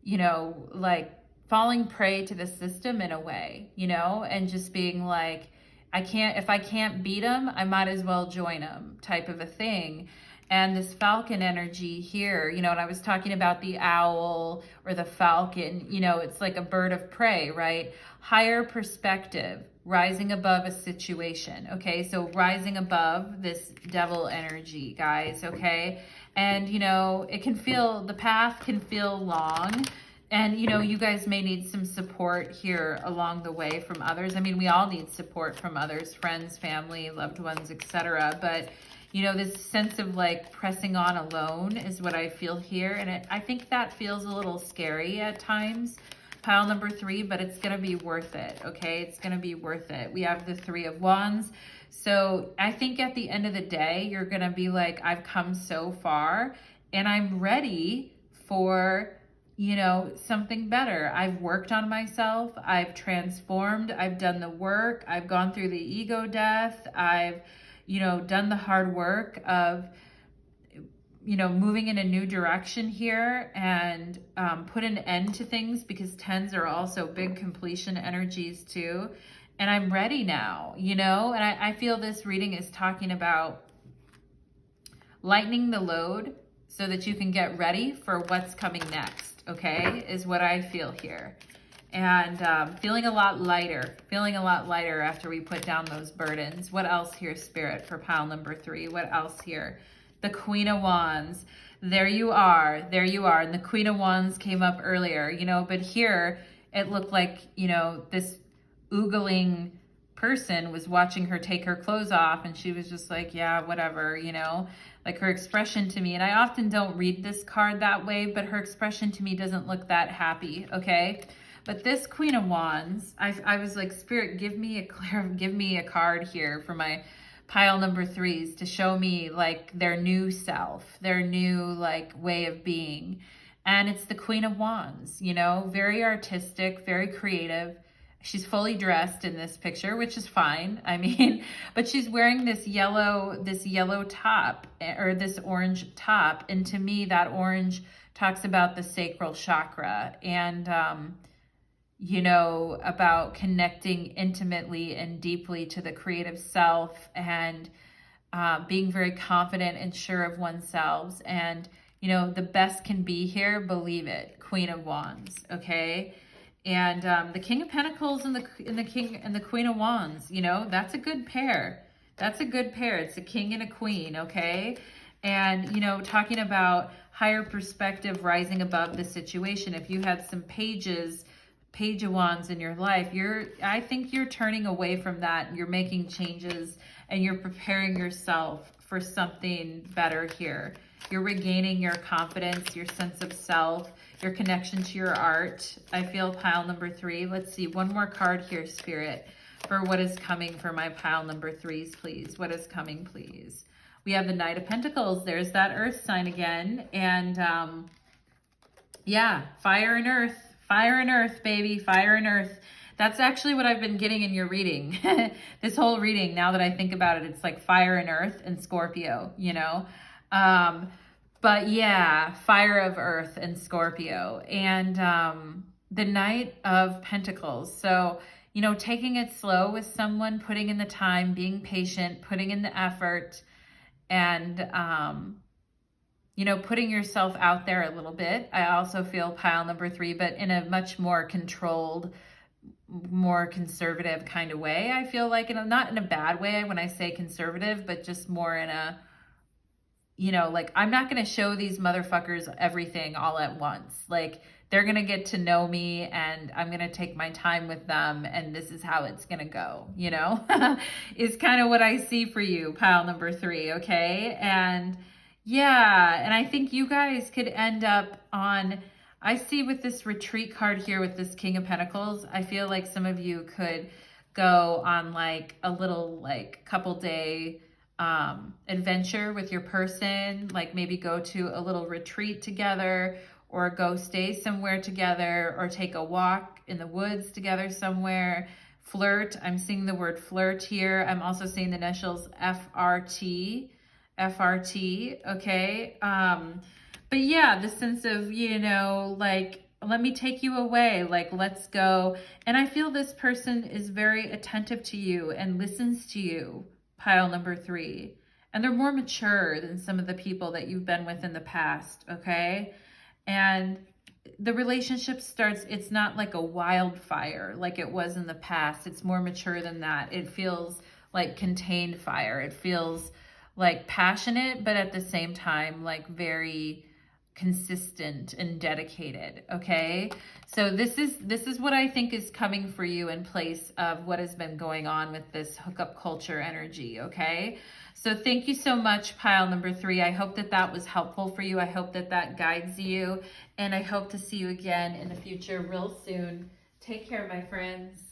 you know, like falling prey to the system in a way, you know, and just being like, if I can't beat them, I might as well join them type of a thing. And this falcon energy here, you know, and I was talking about the owl or the falcon, you know, it's like a bird of prey, right? Higher perspective, rising above a situation, okay? So rising above this devil energy, guys, okay? And, you know, the path can feel long. And, you know, you guys may need some support here along the way from others. I mean, we all need support from others, friends, family, loved ones, etc. But, you know, this sense of like pressing on alone is what I feel here. And I think that feels a little scary at times, pile number 3, but it's going to be worth it, okay? It's going to be worth it. We have the 3 of Wands. So I think at the end of the day, you're going to be like, I've come so far and I'm ready for, you know, something better. I've worked on myself. I've transformed. I've done the work. I've gone through the ego death. I've, you know, done the hard work of, you know, moving in a new direction here and put an end to things, because 10s are also big completion energies too. and I'm ready now, you know? And I feel this reading is talking about lightening the load so that you can get ready for what's coming next, okay? Is what I feel here. And feeling a lot lighter after we put down those burdens. What else here, Spirit, for pile number 3? What else here? The Queen of Wands. There you are. There you are. And the Queen of Wands came up earlier, you know, but here it looked like, you know, this oogling person was watching her take her clothes off, and she was just like, yeah, whatever, you know, like her expression to me. And I often don't read this card that way, but her expression to me doesn't look that happy, okay? But this Queen of Wands, I was like, Spirit, give me a card here for my pile number 3s to show me like their new self, their new like way of being. And it's the Queen of Wands, you know, very artistic, very creative. She's fully dressed in this picture, which is fine. I mean, but she's wearing this yellow top, or this orange top. And to me, that orange talks about the sacral chakra, and you know, about connecting intimately and deeply to the creative self, and being very confident and sure of oneself. And, you know, the best can be here, believe it, Queen of Wands, okay? And the King of Pentacles and the King and the Queen of Wands, you know, that's a good pair. That's a good pair. It's a king and a queen, okay? And, you know, talking about higher perspective, rising above the situation. If you had some Page of Wands in your life, I think you're turning away from that. You're making changes and you're preparing yourself for something better here. You're regaining your confidence, your sense of self, your connection to your art. I feel pile number 3. Let's see, one more card here, Spirit, for what is coming for my pile number 3s, please. What is coming, please? We have the Knight of Pentacles. There's that earth sign again. And yeah, fire and earth. Fire and earth, baby. Fire and earth. That's actually what I've been getting in your reading. This whole reading, now that I think about it, it's like fire and earth and Scorpio, you know? But yeah, fire of earth and Scorpio. And the Knight of Pentacles. So, you know, taking it slow with someone, putting in the time, being patient, putting in the effort, and you know, putting yourself out there a little bit. I also feel pile number 3, but in a much more controlled, more conservative kind of way. I feel like, and not in a bad way when I say conservative, but just more in a, you know, like, I'm not going to show these motherfuckers everything all at once. Like, they're going to get to know me, and I'm going to take my time with them, and this is how it's going to go, you know, is kind of what I see for you, pile number 3, okay? And yeah, and I think you guys could end up on, I see with this retreat card here with this King of Pentacles, I feel like some of you could go on like a little like couple day adventure with your person, like maybe go to a little retreat together, or go stay somewhere together, or take a walk in the woods together somewhere. Flirt, I'm seeing the word flirt here. I'm also seeing the initials FRT, okay? But yeah, the sense of, you know, like, let me take you away, like, let's go. And I feel this person is very attentive to you and listens to you, pile number 3. And they're more mature than some of the people that you've been with in the past, okay? And the relationship starts, it's not like a wildfire like it was in the past. It's more mature than that. It feels like contained fire. It feels like passionate, but at the same time, like very consistent and dedicated, okay? So this is what I think is coming for you in place of what has been going on with this hookup culture energy, okay? So thank you so much, pile number 3. I hope that that was helpful for you. I hope that that guides you, and I hope to see you again in the future real soon. Take care, my friends.